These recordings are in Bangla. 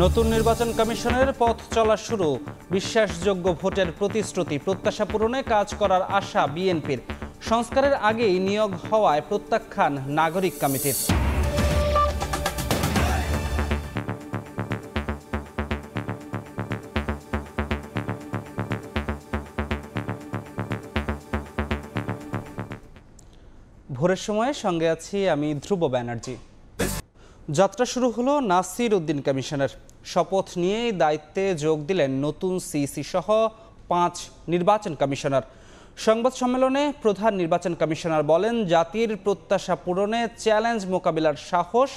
নতুন নির্বাচন কমিশনের পথ চলা শুরু, বিশ্বাসযোগ্য ভোটের প্রতিশ্রুতি, প্রত্যাশা পূরণে কাজ করার আশা বিএনপির। সংস্কারের আগেই নিয়োগ হওয়ায় প্রত্যাখ্যান নাগরিক কমিটির। ভোরের সময়ে সঙ্গে আছি আমি ধ্রুব ব্যানার্জি। যাত্রা শুরু হলো নাসির উদ্দিন কমিশনের। শপথ নিয়েই দায়িত্বে যোগ দিলেন নতুন সিইসি সহ 5 নির্বাচন কমিশনার। সংবাদ সম্মেলনে প্রধান নির্বাচন কমিশনার বলেন, জাতির প্রত্যাশা পূরণে চ্যালেঞ্জ মোকাবিলার সাহস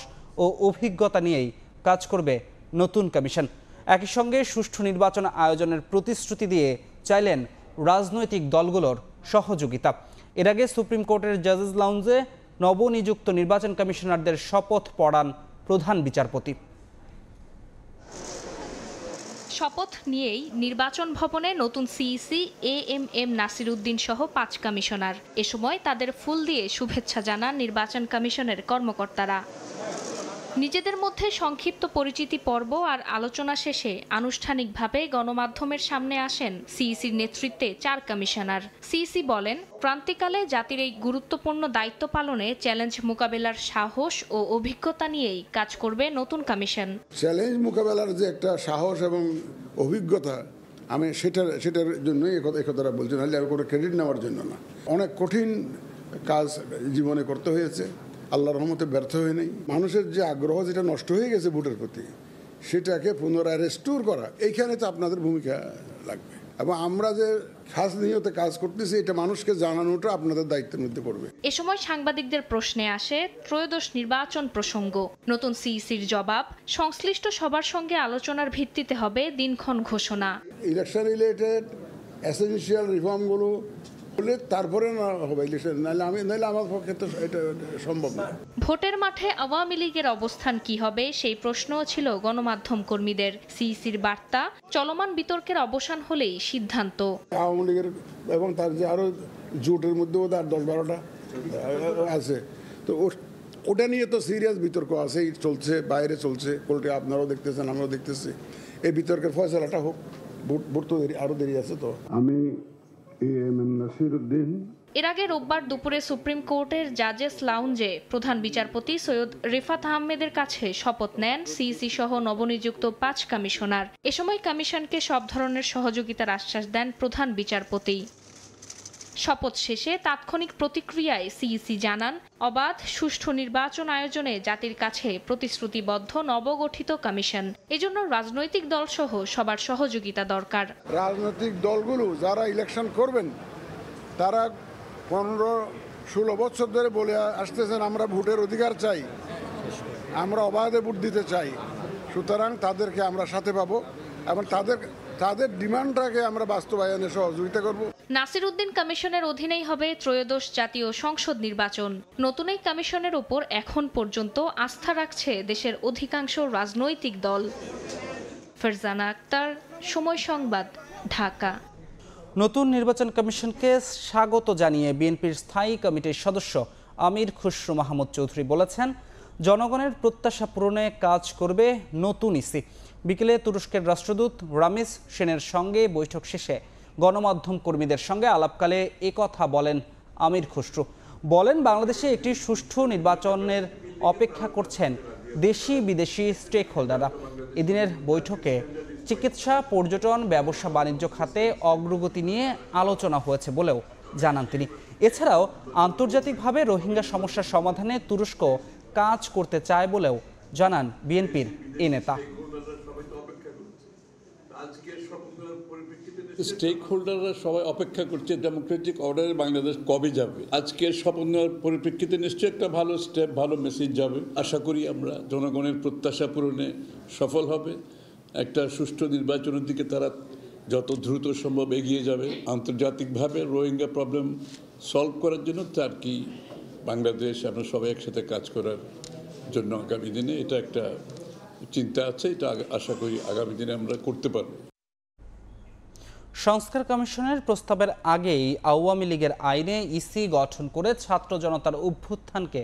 ও অভিজ্ঞতা নিয়েই কাজ করবে নতুন কমিশন। একই সঙ্গে সুষ্ঠু নির্বাচন আয়োজনের প্রতিশ্রুতি দিয়ে চাইলেন রাজনৈতিক দলগুলোর সহযোগিতা। এর আগে সুপ্রিম কোর্টের জাজেস লাউঞ্জে নবনিযুক্ত নির্বাচন কমিশনারদের শপথ পড়ান প্রধান বিচারপতি। শপথ নিয়েই নির্বাচন ভবনে নতুন সিইসি এএমএম নাসির উদ্দিন সহ 5 কমিশনার। এ সময় তাদের ফুল দিয়ে শুভেচ্ছা জানান নির্বাচন কমিশনের কর্মকর্তারা। নিজেদের মধ্যে সংক্ষিপ্ত পরিচিতি পর্ব আর আলোচনা শেষে আনুষ্ঠানিকভাবে গণমাধ্যমের সামনে আসেন সিইসির নেতৃত্বে 4 কমিশনার। সিইসি বলেন, ক্রান্তিকালে জাতির এই গুরুত্বপূর্ণ দায়িত্ব পালনে চ্যালেঞ্জ মোকাবেলার সাহস ও অভিজ্ঞতা নিয়েই কাজ করবে নতুন কমিশন। চ্যালেঞ্জ মোকাবেলার যে একটা সাহস এবং অভিজ্ঞতা, আমি সেটার জন্যই এই কথাটা বলছি, নাহলে কোনো ক্রেডিট নেওয়ার জন্য না। অনেক কঠিন কাজ জীবনে করতে হয়েছে, আল্লাহর রহমতে ব্যর্থ হয়ে নেই। মানুষের যে আগ্রহ যেটা নষ্ট হয়ে গেছে ভোটের প্রতি, সেটাকে পুনরায় রেস্টোর করা, এইখানে তো আপনাদের ভূমিকা লাগবে। এবং আমরা যে খাস নিয়তে কাজ করতেছি, এটা মানুষকে জানানোটা আপনাদের দায়িত্বের মধ্যে পড়বে। এ সময় সাংবাদিকদের প্রশ্নে আসে ত্রয়োদশ নির্বাচন প্রসঙ্গ। নতুন সিইসির জবাব, সংশ্লিষ্ট সবার সঙ্গে আলোচনার ভিত্তিতে হবে দিনক্ষণ ঘোষণা। ইলেকশন রিলেটেড এসেনশিয়াল রিফর্মগুলো বলে তারপরে না হবে ইলেকশন, নাহলে আমার পক্ষে তো এটা সম্ভব না। ভোটের মাঠে আওয়ামী লীগের অবস্থান কি হবে সেই প্রশ্নও ছিল গণমাধ্যম কর্মীদের। সিইসির বার্তা, চলমান বিতর্কের অবসান হলেই সিদ্ধান্ত। আওয়ামী লীগের এবং তার যে আরো জোটের মধ্যেও তার 10-12টা আছে, তো ওটা নিয়ে তো সিরিয়াস বিতর্ক আছে, চলছে, বাইরে চলছে, কোর্টে আপনারাও দেখতেছেন, আমরাও দেখতেছি। এই বিতর্কের ফয়সালাটা হোক, ভোট তো আরো দেরি আছে। তো আমি এএমএম নাসির উদ্দিন। এর আগে রোববার দুপুরে সুপ্রিম কোর্টের জাজেস লাউঞ্জে প্রধান বিচারপতি সৈয়দ রিফাত আহমেদের কাছে শপথ নেন সিইসি সহ নবনিযুক্ত 5 কমিশনার। এ সময় কমিশনকে সব ধরনের সহযোগিতার আশ্বাস দেন প্রধান বিচারপতি। শপথ শেষে তাৎক্ষণিক প্রতিক্রিয়ায় সিইসি জানান, অবাধ সুষ্ঠু নির্বাচন আয়োজনে জাতির কাছে প্রতিশ্রুতিবদ্ধ নবগঠিত কমিশন। এজন্য রাজনৈতিক দল সহ সবার সহযোগিতা দরকার। রাজনৈতিক দলগুলো যারা ইলেকশন করবেন, তারা 15-16 বছর ধরে বলে আসতেছেন, আমরা ভোটের অধিকার চাই, আমরা অবাধে ভোট দিতে চাই। সুতরাং তাদেরকে আমরা সাথে পাবো এবং তাদের ডিমান্ডটাকে আমরা বাস্তবায়নে সহযোগিতা করব। নাসির উদ্দিন কমিশনের অধীনেই হবে ত্রয়োদশ জাতীয় সংসদ নির্বাচন। নতুন এই কমিশনের উপর এখন পর্যন্ত আস্থা রাখছে দেশের অধিকাংশ রাজনৈতিক দল। ফারজানা আক্তার, সময় সংবাদ, ঢাকা। নতুন নির্বাচন কমিশনকে স্বাগত জানিয়ে বিএনপির স্থায়ী কমিটির সদস্য আমির খুসরু মাহমুদ চৌধুরী বলেছেন, জনগণের প্রত্যাশা পূরণে কাজ করবে নতুন ইসি। বিকেলে তুরস্কের রাষ্ট্রদূত রামিজ সেনের সঙ্গে বৈঠক শেষে গণমাধ্যম কর্মীদের সঙ্গে আলাপকালে একথা বলেন আমির খুসরু। বলেন, বাংলাদেশে একটি সুষ্ঠু নির্বাচনের অপেক্ষা করছেন দেশি বিদেশি স্টেক হোল্ডাররা। এদিনের বৈঠকে চিকিৎসা, পর্যটন, ব্যবসা বাণিজ্য খাতে অগ্রগতি নিয়ে আলোচনা হয়েছে বলেও জানান তিনি। এছাড়াও আন্তর্জাতিকভাবে রোহিঙ্গা সমস্যার সমাধানে তুরস্ক কাজ করতে চায় বলেও জানান বিএনপির এই নেতা। স্টেক হোল্ডাররা সবাই অপেক্ষা করছে ডেমোক্রেটিক অর্ডারে বাংলাদেশ কবে যাবে। আজকের শপথ নেওয়ার পরিপ্রেক্ষিতে নিশ্চয়ই একটা ভালো স্টেপ, ভালো মেসেজ যাবে। আশা করি আমরা জনগণের প্রত্যাশা পূরণে সফল হবে। একটা সুষ্ঠু নির্বাচনের দিকে তারা যত দ্রুত সম্ভব এগিয়ে যাবে। আন্তর্জাতিকভাবে রোহিঙ্গা প্রবলেম সলভ করার জন্য তার কি বাংলাদেশ আমরা সবাই একসাথে কাজ করার জন্য আগামী দিনে এটা একটা চিন্তা আছে। এটা আশা করি আগামী দিনে আমরা করতে পারব। সংস্কার কমিশনের প্রস্তাবের আগেই আওয়ামী লীগের আইনে ইসি গঠন করে ছাত্র জনতার অভ্যুত্থানকে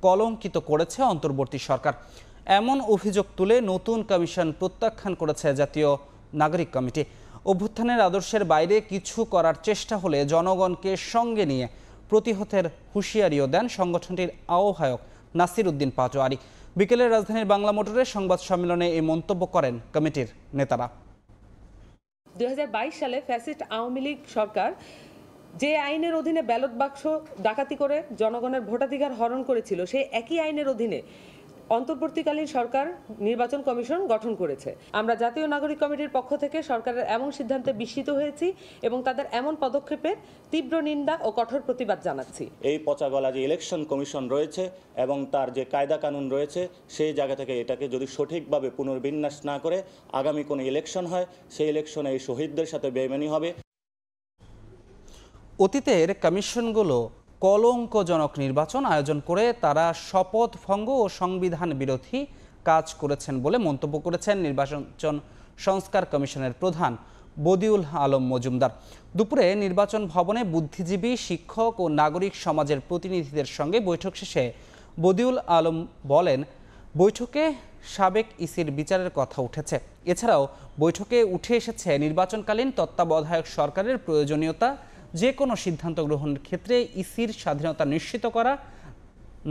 কলঙ্কিত করেছে অন্তর্বর্তী সরকার। এমন অভিযোগ তুলে নতুন কমিশন প্রত্যাখ্যান করেছে জাতীয় নাগরিক কমিটি। অভ্যুত্থানের আদর্শের বাইরে কিছু করার চেষ্টা হলে জনগণকে সঙ্গে নিয়ে প্রতিহতের হুঁশিয়ারিও দেন সংগঠনটির আহ্বায়ক নাসির উদ্দিন পাটোয়ারি। বিকেলে রাজধানীর বাংলা মোটরে সংবাদ সম্মেলনে এই মন্তব্য করেন কমিটির নেতারা। 2022 সালে ফ্যাসিস্ট আওয়ামী লীগ সরকার যে আইনের অধীনে ব্যালট বাক্স ডাকাতি করে জনগণের ভোটাধিকার হরণ করেছিল, সেই একই আইনের অধীনে অন্তর্বর্তীকালীন সরকার নির্বাচন কমিশন গঠন করেছে। আমরা জাতীয় নাগরিক কমিটির পক্ষ থেকে সরকারের এমন সিদ্ধান্তে বিস্মিত হয়েছি এবং তাদের এমন পদক্ষেপের তীব্র নিন্দা ও কঠোর প্রতিবাদ জানাচ্ছি। এই পচাগলা যে ইলেকশন কমিশন রয়েছে এবং তার যে কায়দা কানুন রয়েছে, সেই জায়গা থেকে এটাকে যদি সঠিকভাবে পুনর্বিন্যাস না করে আগামী কোনো ইলেকশন হয়, সেই ইলেকশনে এই শহীদদের সাথে বেইমানি হবে। অতীতের কমিশনগুলো কলঙ্কজনক নির্বাচন আয়োজন করে তারা শপথ ভঙ্গ ও সংবিধান বিরোধী কাজ করেছেন বলে মন্তব্য করেছেন নির্বাচন সংস্কার কমিশনের প্রধান বদিউল আলম মজুমদার। দুপুরে নির্বাচন ভবনে বুদ্ধিজীবী, শিক্ষক ও নাগরিক সমাজের প্রতিনিধিদের সঙ্গে বৈঠক শেষে বদিউল আলম বলেন, বৈঠকে সাবেক ইসির বিচারের কথা উঠেছে। এছাড়াও বৈঠকে উঠে এসেছে নির্বাচনকালীন তত্ত্বাবধায়ক সরকারের প্রয়োজনীয়তা, যে কোনো সিদ্ধান্ত গ্রহণের ক্ষেত্রে ইসির স্বাধীনতা নিশ্চিত করা,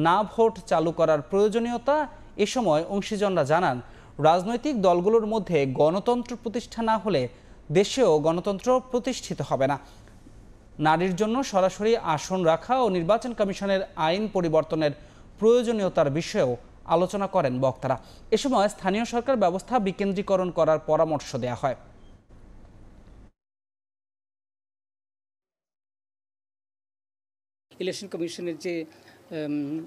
না ভোট চালু করার প্রয়োজনীয়তা। এ সময় অংশীজনরা জানান, রাজনৈতিক দলগুলোর মধ্যে গণতন্ত্র প্রতিষ্ঠা না হলে দেশেও গণতন্ত্র প্রতিষ্ঠিত হবে না। নারীর জন্য সরাসরি আসন রাখা ও নির্বাচন কমিশনের আইন পরিবর্তনের প্রয়োজনীয়তার বিষয়েও আলোচনা করেন বক্তারা। এ সময় স্থানীয় সরকার ব্যবস্থা বিকেন্দ্রীকরণ করার পরামর্শ দেওয়া হয়। ইলেকশন কমিশনের যে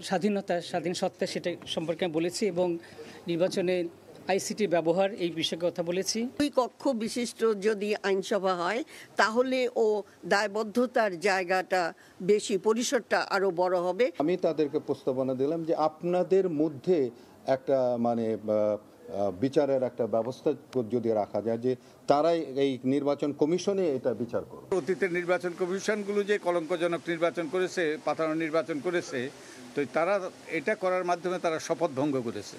স্বাধীন সত্তা সেটা সম্পর্কে আমি বলেছি এবং নির্বাচনে আইসিটি ব্যবহার এই বিষয়ে কথা বলেছি। দুই কক্ষ বিশিষ্ট যদি আইনসভা হয় তাহলে ও দায়বদ্ধতার জায়গাটা বেশি, পরিসরটা আরো বড় হবে। আমি তাদেরকে প্রস্তাবনা দিলাম যে আপনাদের মধ্যে একটা বিচারের একটা ব্যবস্থা যদি রাখা যায়, যে তারাই এই নির্বাচন কমিশনে এটা বিচার করবে। অতীতের নির্বাচন কমিশনগুলো যে কলঙ্কজনক নির্বাচন করেছে, পাতানো নির্বাচন করেছে, তো তারা এটা করার মাধ্যমে তারা শপথ ভঙ্গ করেছে,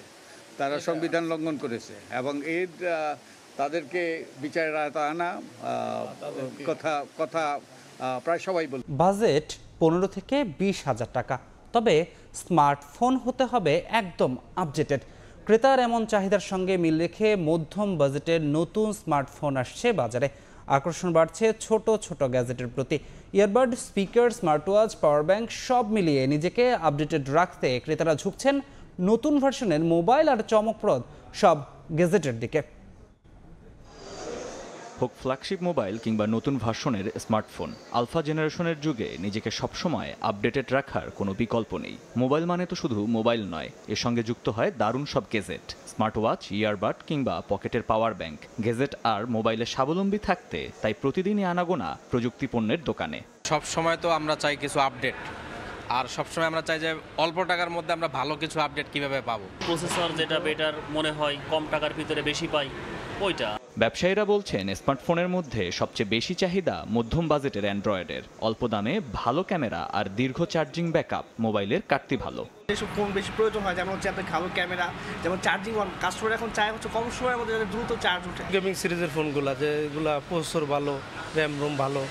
তারা সংবিধান লঙ্ঘন করেছে এবং এর তাদেরকে বিচারের আওতায় আনা কথা প্রায় সবাই বলে। বাজেট 15 থেকে 20 হাজার টাকা, তবে স্মার্টফোন হতে হবে একদম আপডেটেড। ক্রেতার এমন চাহিদার সঙ্গে মিল রেখে মধ্যম বাজেটের নতুন স্মার্টফোন আসছে বাজারে। আকর্ষণ বাড়ছে ছোট ছোট গ্যাজেটের প্রতি। Earbud, speaker, smart watch, power bank সব মিলিয়ে নিজেকে আপডেটেড রাখতে ক্রেতারা ঝুঁকছেন নতুন ভার্সনের মোবাইল আর চমকপ্রদ সব গ্যাজেটের দিকে। হোক ফ্ল্যাগশিপ মোবাইল কিংবা নতুন ভার্সনের স্মার্টফোন, আলফা জেনারেশনের যুগে নিজেকে সবসময় আপডেটেড রাখার কোনো বিকল্প নেই। মোবাইল মানে তো শুধু মোবাইল নয়, এর সঙ্গে যুক্ত হয় দারুণ সব গেজেট, স্মার্ট ওয়াচ, ইয়ারবাড কিংবা পকেটের পাওয়ার ব্যাংক। গেজেট আর মোবাইলে স্বাবলম্বী থাকতে তাই প্রতিদিনই আনাগোনা প্রযুক্তি পণ্যের দোকানে। সব সময় তো আমরা চাই কিছু আপডেট, আর সবসময় আমরা চাই যে অল্প টাকার মধ্যে আমরা ভালো কিছু আপডেট কিভাবে পাবো। প্রসেসর যেটা বেটার মনে হয়, কম টাকার ভিতরে বেশি পাই ওইটা। ব্যবসায়ীরা বলছেন স্মার্টফোনের মধ্যে সবচেয়ে বেশি চাহিদা মধ্যম বাজেটের অ্যান্ড্রয়েডের। অল্প দামে ভালো ক্যামেরা আর দীর্ঘ চার্জিং ব্যাকআপ, মোবাইলের কাটতি ভালো। যেসব ফোন বেশি প্রয়োজন হয়, যেমন হচ্ছে আপনার ভালো ক্যামেরা, যেমন চার্জিং, কাস্টমার এখন চায় হচ্ছে কম সময়ের মধ্যে যাতে দ্রুত চার্জ ওঠে। গেমিং সিরিজের ফোনগুলো যেগুলো প্রসেসর ভালো, র্যাম রোম ভালো,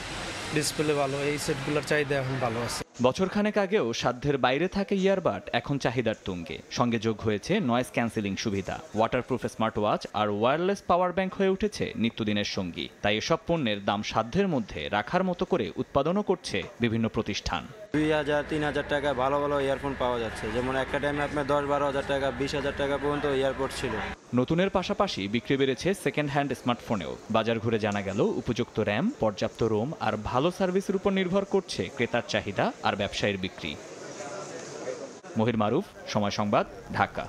ডিসপ্লে ভালো, এই সেটগুলোর চাহিদা এখন ভালো আছে। বছরখানেক আগেও সাধ্যের বাইরে থাকে ইয়ারবাড, এখন চাহিদার তুঙ্গে। সঙ্গে যোগ হয়েছে নয়েজ ক্যান্সেলিং সুবিধা। ওয়াটারপ্রুফ স্মার্ট ওয়াচ আর ওয়্যারলেস পাওয়ার ব্যাংক হয়ে উঠেছে নিত্যদিনের সঙ্গী। তাই এসব পণ্যের দাম সাধ্যের মধ্যে রাখার মতো করে উৎপাদনও করছে বিভিন্ন প্রতিষ্ঠান। 2000-3000 টাকা ভালো ভালো ইয়ারফোন পাওয়া যাচ্ছে, যেমন একটা টাইমে আপনার 10-12 হাজার টাকা, 20 হাজার টাকা পর্যন্ত ইয়ারপড ছিল। নতুনের পাশাপাশি বিক্রি বেড়েছে সেকেন্ড হ্যান্ড স্মার্টফোনেও। বাজার ঘুরে জানা গেল উপযুক্ত র্যাম, পর্যাপ্ত রোম আর ভালো সার্ভিসের উপর নির্ভর করছে ক্রেতার চাহিদা আর ব্যবসায়ীর বিক্রি। মহির মারুফ, সময় সংবাদ, ঢাকা।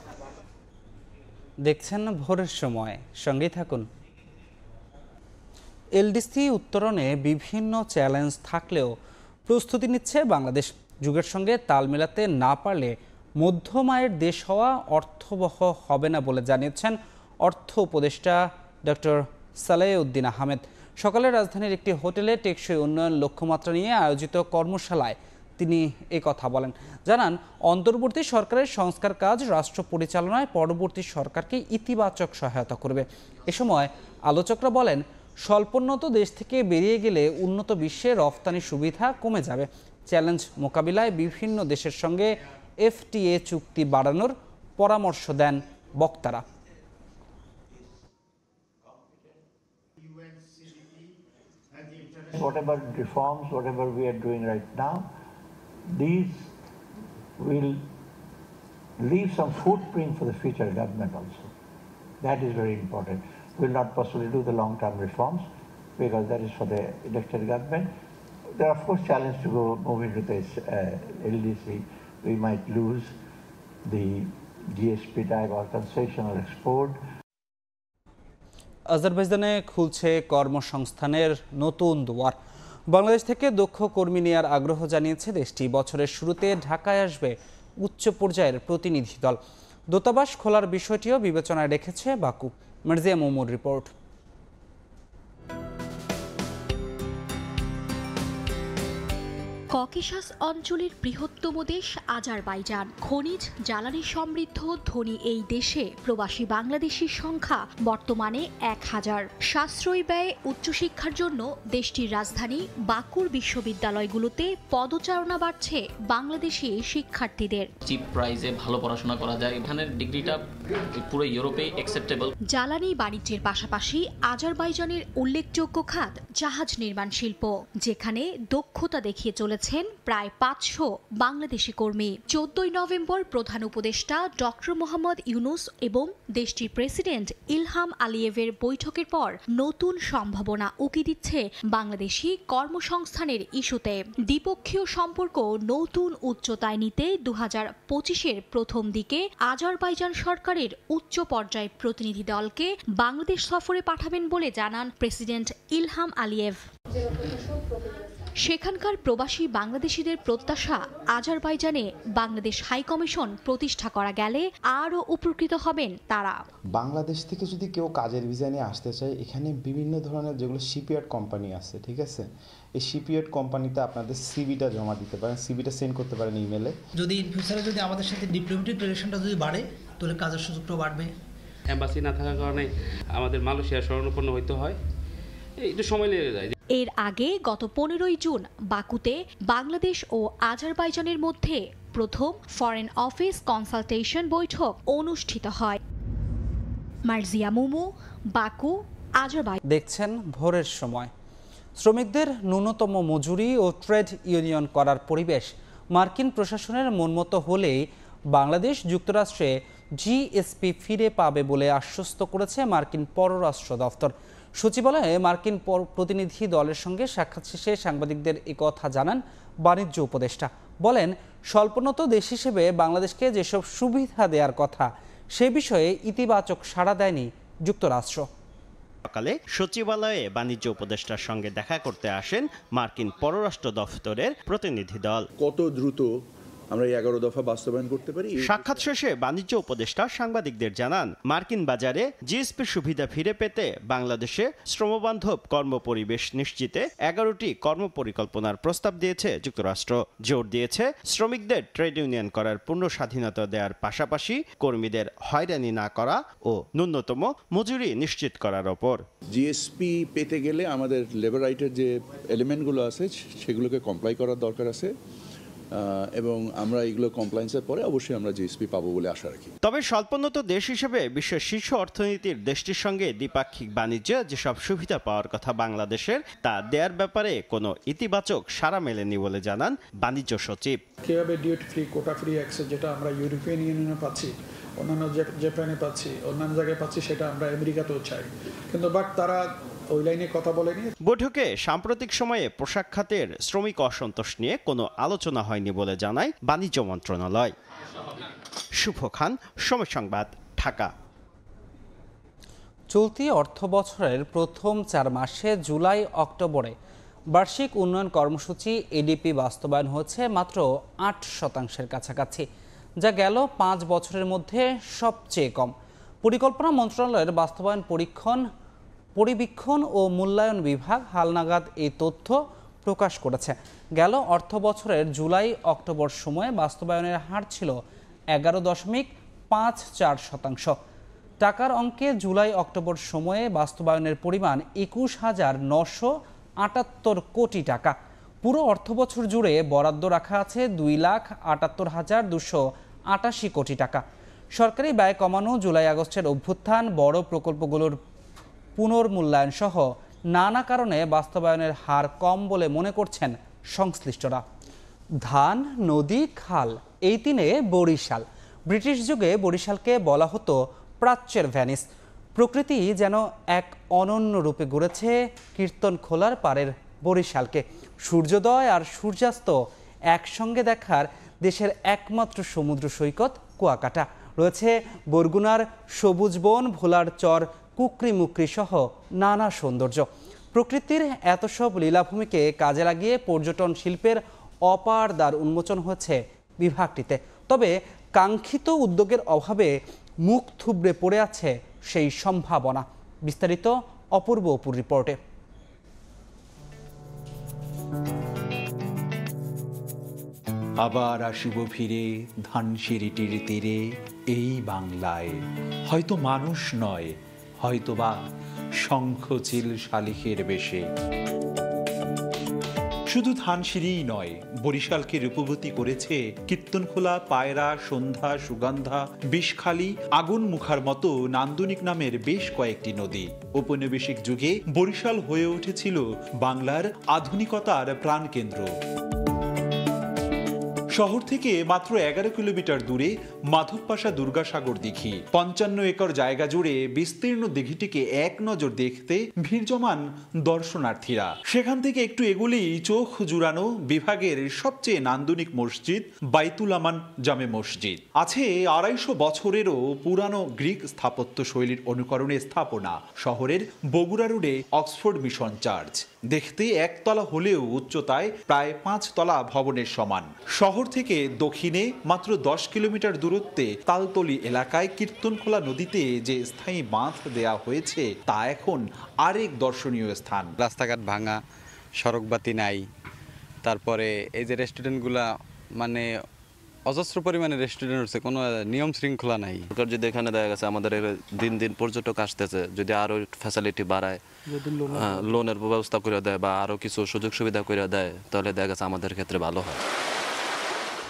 দেখছেন ভোরের সময়, সঙ্গেই থাকুন। এলডিসি উত্তরণে বিভিন্ন চ্যালেঞ্জ থাকলেও প্রস্তুতি নিচ্ছে বাংলাদেশ। যুগের সঙ্গে তাল মেলাতে না পারলে মধ্যম আয়ের দেশ হওয়া অর্থবহ হবে না বলে জানিয়েছেন অর্থ উপদেষ্টা ডক্টর সালেউদ্দিন আহমেদ। সকালে রাজধানীর একটি হোটেলে টেকসই উন্নয়ন লক্ষ্যমাত্রা নিয়ে আয়োজিত কর্মশালায় তিনি কথা বলেন। জানান, অন্তর্বর্তী সরকারের সংস্কার কাজ রাষ্ট্র পরিচালনায় পরবর্তী সরকারকে ইতিবাচক সহায়তা করবে। এ সময় আলোচকরা বলেন, স্বল্পোন্নত দেশ থেকে বেরিয়ে গেলে উন্নত বিশ্বে রফতানি সুবিধা কমে যাবে। চ্যালেঞ্জ মোকাবিলায় বিভিন্ন দেশের সঙ্গে FTA চুক্তি বাড়ানোর পরামর্শ দেন বক্তারা। Whatever reforms, whatever we are doing right now, these will leave some footprint for the future government also. That is very important. We will not possibly do the long-term reforms because that is for the elected government. There are of course challenges to move into this LDC. We might lose the GSP type or concessional export. আজারবাইজানে খুলছে কর্মসংস্থানের নতুন দুয়ার। বাংলাদেশ থেকে দক্ষ কর্মী নেওয়ার আগ্রহ জানিয়েছে দেশটি। বছরের শুরুতে ঢাকায় আসবে উচ্চ পর্যায়ের প্রতিনিধি দল। দূতাবাস খোলার বিষয়টিও বিবেচনায় রেখেছে বাকু। মির্জিয়া মোমুর রিপোর্ট। ককেশাস অঞ্চলের বৃহত্তম দেশ আজারবাইজান। খনিজ জ্বালানি সমৃদ্ধ ধনী এই দেশে প্রবাসী বাংলাদেশির সংখ্যা বর্তমানে 1000। সাশ্রয়ী ব্যয়ে উচ্চশিক্ষার জন্য দেশটির রাজধানী বাকুর বিশ্ববিদ্যালয়গুলোতে পদচারণা বাড়ছে বাংলাদেশি শিক্ষার্থীদের। চিপ প্রাইসে ভালো পড়াশোনা করা যায়, এখানের ডিগ্রিটা পুরো ইউরোপে অ্যাকসেপ্টেবল। জ্বালানি বাণিজ্যের পাশাপাশি আজারবাইজানের উল্লেখযোগ্য খাত জাহাজ নির্মাণ শিল্প, যেখানে দক্ষতা দেখিয়ে চলেছে প্রায় 500 বাংলাদেশি কর্মী। 14 নভেম্বর প্রধান উপদেষ্টা ডক্টর মোহাম্মদ ইউনুস এবং দেশটির প্রেসিডেন্ট ইলহাম আলিয়েভের বৈঠকের পর নতুন সম্ভাবনা উকি দিচ্ছে বাংলাদেশি কর্মসংস্থানের ইস্যুতে। দ্বিপক্ষীয় সম্পর্ক নতুন উচ্চতায় নিতে 2025-এর প্রথম দিকে আজারবাইজান সরকারের উচ্চ পর্যায়ের প্রতিনিধি দলকে বাংলাদেশ সফরে পাঠাবেন বলে জানান প্রেসিডেন্ট ইলহাম আলিয়েভ। সেখানকার প্রবাসী বাংলাদেশিদের প্রত্যাশা, আজারবাইজানে বাংলাদেশ হাইকমিশন প্রতিষ্ঠা করা গেলে আরও উপকৃত হবেন তারা। বাংলাদেশ থেকে যদি কেউ কাজের ভিসা নিয়ে আসতে চায়, এখানে বিভিন্ন ধরনের যেগুলো শিপইয়ার্ড কোম্পানি আছে, ঠিক আছে, এই শিপইয়ার্ড কোম্পানিতে আপনাদের সিভিটা জমা দিতে পারেন, সিভিটা সেন্ড করতে পারেন ইমেলে। যদি ইন ফিউচারে যদি আমাদের সাথে ডিপ্লোম্যাটিক রিলেশনটা যদি বাড়ে, তাহলে কাজের সুযোগটাও বাড়বে। এম্বাসি না থাকার কারণে আমাদের মালয়েশিয়া শরণাপন্ন হইতে হয়, একটু সময় লেগে যায়। এর আগে গত 15 জুন বাকুতে বাংলাদেশ ও আজারবাইজানের মধ্যে প্রথম ফরেন অফিস কনসালটেশন বৈঠক অনুষ্ঠিত হয়। Marjia Mumu, Baku, Azerbaijan. দেখছেন ভোরের সময়। শ্রমিকদের ন্যূনতম মজুরি ও ট্রেড ইউনিয়ন করার পরিবেশ মার্কিন প্রশাসনের মনমতো হলেই বাংলাদেশ যুক্তরাষ্ট্রে জিএসপি ফিরে পাবে বলে আশ্বস্ত করেছে মার্কিন পররাষ্ট্র দফতর। সচিবালয়ে মার্কিন প্রতিনিধি দলের সঙ্গে সাক্ষাৎ শেষে সাংবাদিকদের একথা জানান বাণিজ্য উপদেষ্টা। বলেন, স্বল্পোন্নত দেশ হিসেবে বাংলাদেশকে যেসব সুবিধা দেওয়ার কথা সে বিষয়ে ইতিবাচক সাড়া দেয়নি যুক্তরাষ্ট্র। সকালে সচিবালয়ে বাণিজ্য উপদেষ্টার সঙ্গে দেখা করতে আসেন মার্কিন পররাষ্ট্র দফতরের প্রতিনিধি দল। কত দ্রুত আমরা 11 দফা বাস্তবায়ন করতে পারি। সাক্ষাৎ শেষে বাণিজ্য উপদেষ্টা সাংবাদিকদের জানান, মার্কিন বাজারে জিএসপি সুবিধা ফিরে পেতে বাংলাদেশে শ্রমবান্ধব কর্মপরিবেশ নিশ্চিতে 11টি কর্মপরিকল্পনার প্রস্তাব দিয়েছে যুক্তরাষ্ট্র। জোর দিয়েছে শ্রমিকদের ট্রেড ইউনিয়ন করার পূর্ণ স্বাধীনতা দেওয়ার পাশাপাশি কর্মীদের হয়রানি না করা ও ন্যূনতম মজুরি নিশ্চিত করার ওপর। জিএসপি পেতে গেলে আমাদের লেবার রাইটের যে এলিমেন্টগুলো আছে সেগুলোকে কমপ্লাই করার দরকার আছে এবং আমরা এগুলো কমপ্লায়েন্সের পরে অবশ্যই আমরা জিএসপি পাবো বলে আশা রাখি। তবে স্বল্পোন্নত দেশ হিসেবে বিশ্বের শীর্ষ অর্থনীতির দেশটির সঙ্গে দ্বিপাক্ষিক বাণিজ্যে যেসব সুবিধা পাওয়ার কথা বাংলাদেশের, তা দেওয়ার ব্যাপারে কোনো ইতিবাচক সাড়া মেলেনি বলে জানান বাণিজ্য সচিব। কিভাবে duty free, quota free access যেটা আমরা ইউরোপিয়ান ইউনিয়নে পাচ্ছি, অন্যান্য জাপানে পাচ্ছি, অন্যান্য জায়গায় পাচ্ছি, সেটা আমরা আমেরিকাতেও চাই, কিন্তু তারা ওই লাইনে কথা বলেনি। বৈঠকে সাম্প্রতিক সময়ে পোশাক খাতের শ্রমিক অসন্তোষ নিয়ে কোনো আলোচনা হয়নি বলে জানায় বাণিজ্য মন্ত্রণালয়। শুভ খান, সময় সংবাদ, ঢাকা। চলতি অর্থ বছরের প্রথম 4 মাসে জুলাই অক্টোবরে বার্ষিক উন্নয়ন কর্মসূচি এডিপি বাস্তবায়ন হচ্ছে মাত্র 8% কাছাকাছি, যা গেল 5 বছরের মধ্যে সবচেয়ে কম। পরিকল্পনা মন্ত্রণালয়ের বাস্তবায়ন পরিবীক্ষণ ও মূল্যায়ন বিভাগ হালনাগাদ এই তথ্য প্রকাশ করেছে। গেল অর্থ বছরের জুলাই অক্টোবর সময়ে বাস্তবায়নের হার ছিল 11.54%। টাকার অঙ্কে জুলাই অক্টোবর সময়ে বাস্তবায়নের পরিমাণ 21,978 কোটি টাকা। পুরো অর্থবছর জুড়ে বরাদ্দ রাখা আছে 2,78,288 কোটি টাকা। সরকারি ব্যয় কমানো, জুলাই আগস্টের অভ্যুত্থান, বড় প্রকল্পগুলোর পুনর্মূল্যায়ন সহ নানা কারণে বাস্তবায়নের হার কম বলে মনে করছেন সংশ্লিষ্টরা। ধান, নদী, খাল, এই তিনে বরিশাল। ব্রিটিশ যুগে বরিশালকে বলা হতো প্রাচ্যের ভেনিস। প্রকৃতি যেন এক অনন্য রূপে গড়েছে কীর্তনখোলার পাড়ের বরিশালকে। সূর্যোদয় আর সূর্যাস্ত একসঙ্গে দেখার দেশের একমাত্র সমুদ্র সৈকত কুয়াকাটা। রয়েছে বরগুনার সবুজ বন, ভোলার চর, কুকরি মুকরি সহ নানা সৌন্দর্য। প্রকৃতির এত সব লীলাভূমিকে কাজে লাগিয়ে পর্যটন শিল্পের অপার দ্বার উন্মোচন হয়েছে বিভাগটিতে। তবে কাঙ্ক্ষিত উদ্যোগের অভাবে মুখ থুবড়ে পড়ে আছে সেই সম্ভাবনা। বিস্তারিত অপূর্ব অপুর রিপোর্টে। আবার আসিব ফিরে ধানসিঁড়িটির তীরে এই বাংলায়, হয়তো মানুষ নয়, হয়তোবা শঙ্খচিল শালিখের বেশে। শুধু ধানসিঁড়িই নয়, বরিশালকে রূপবতী করেছে কীর্তনখোলা, পায়রা, সন্ধ্যা, সুগন্ধা, বিষখালী, আগুন মুখার মতো নান্দনিক নামের বেশ কয়েকটি নদী। ঔপনিবেশিক যুগে বরিশাল হয়ে উঠেছিল বাংলার আধুনিকতার প্রাণকেন্দ্র। শহর থেকে মাত্র 11 কিলোমিটার দূরে মাধবপাশা দুর্গাসাগর দিঘি। 55 একর জায়গা জুড়ে বিস্তীর্ণ দিঘিটিকে এক নজর দেখতে ভিড় জমান দর্শনার্থীরা। সেখান থেকে একটু এগুলেই চোখ জুড়ানো বিভাগের সবচেয়ে নান্দনিক মসজিদ বাইতুল আমান জামে মসজিদ। আছে 250 বছরেরও পুরানো গ্রিক স্থাপত্য শৈলীর অনুকরণে স্থাপনা। শহরের বগুড়া রোডে অক্সফোর্ড মিশন চার্চ। দেখতে একতলা হলেও উচ্চতায় প্রায় 5 তলা ভবনের সমান। শহর থেকে দক্ষিণে মাত্র 10 কিলোমিটার দূরত্বে তালতলি এলাকায় কীর্তনখোলা নদীতে যে স্থায়ী বাঁধ দেয়া হয়েছে তা এখন আরেক দর্শনীয় স্থান। রাস্তাঘাট ভাঙা, সড়কবাতি নাই, তারপরে এই যে রেস্টুরেন্টগুলা মানে অজস্র পরিমাণে রেস্টুরেন্ট হচ্ছে, কোনো নিয়ম শৃঙ্খলা নাই। সরকার যদি এখানে দেখা গেছে আমাদের দিন দিন পর্যটক আসতেছে, যদি আরো ফ্যাসিলিটি বাড়ায়, লোনের ব্যবস্থা করে দেয় বা আরো কিছু সুযোগ সুবিধা করে দেয়, তাহলে দেখা গেছে আমাদের ক্ষেত্রে ভালো হয়।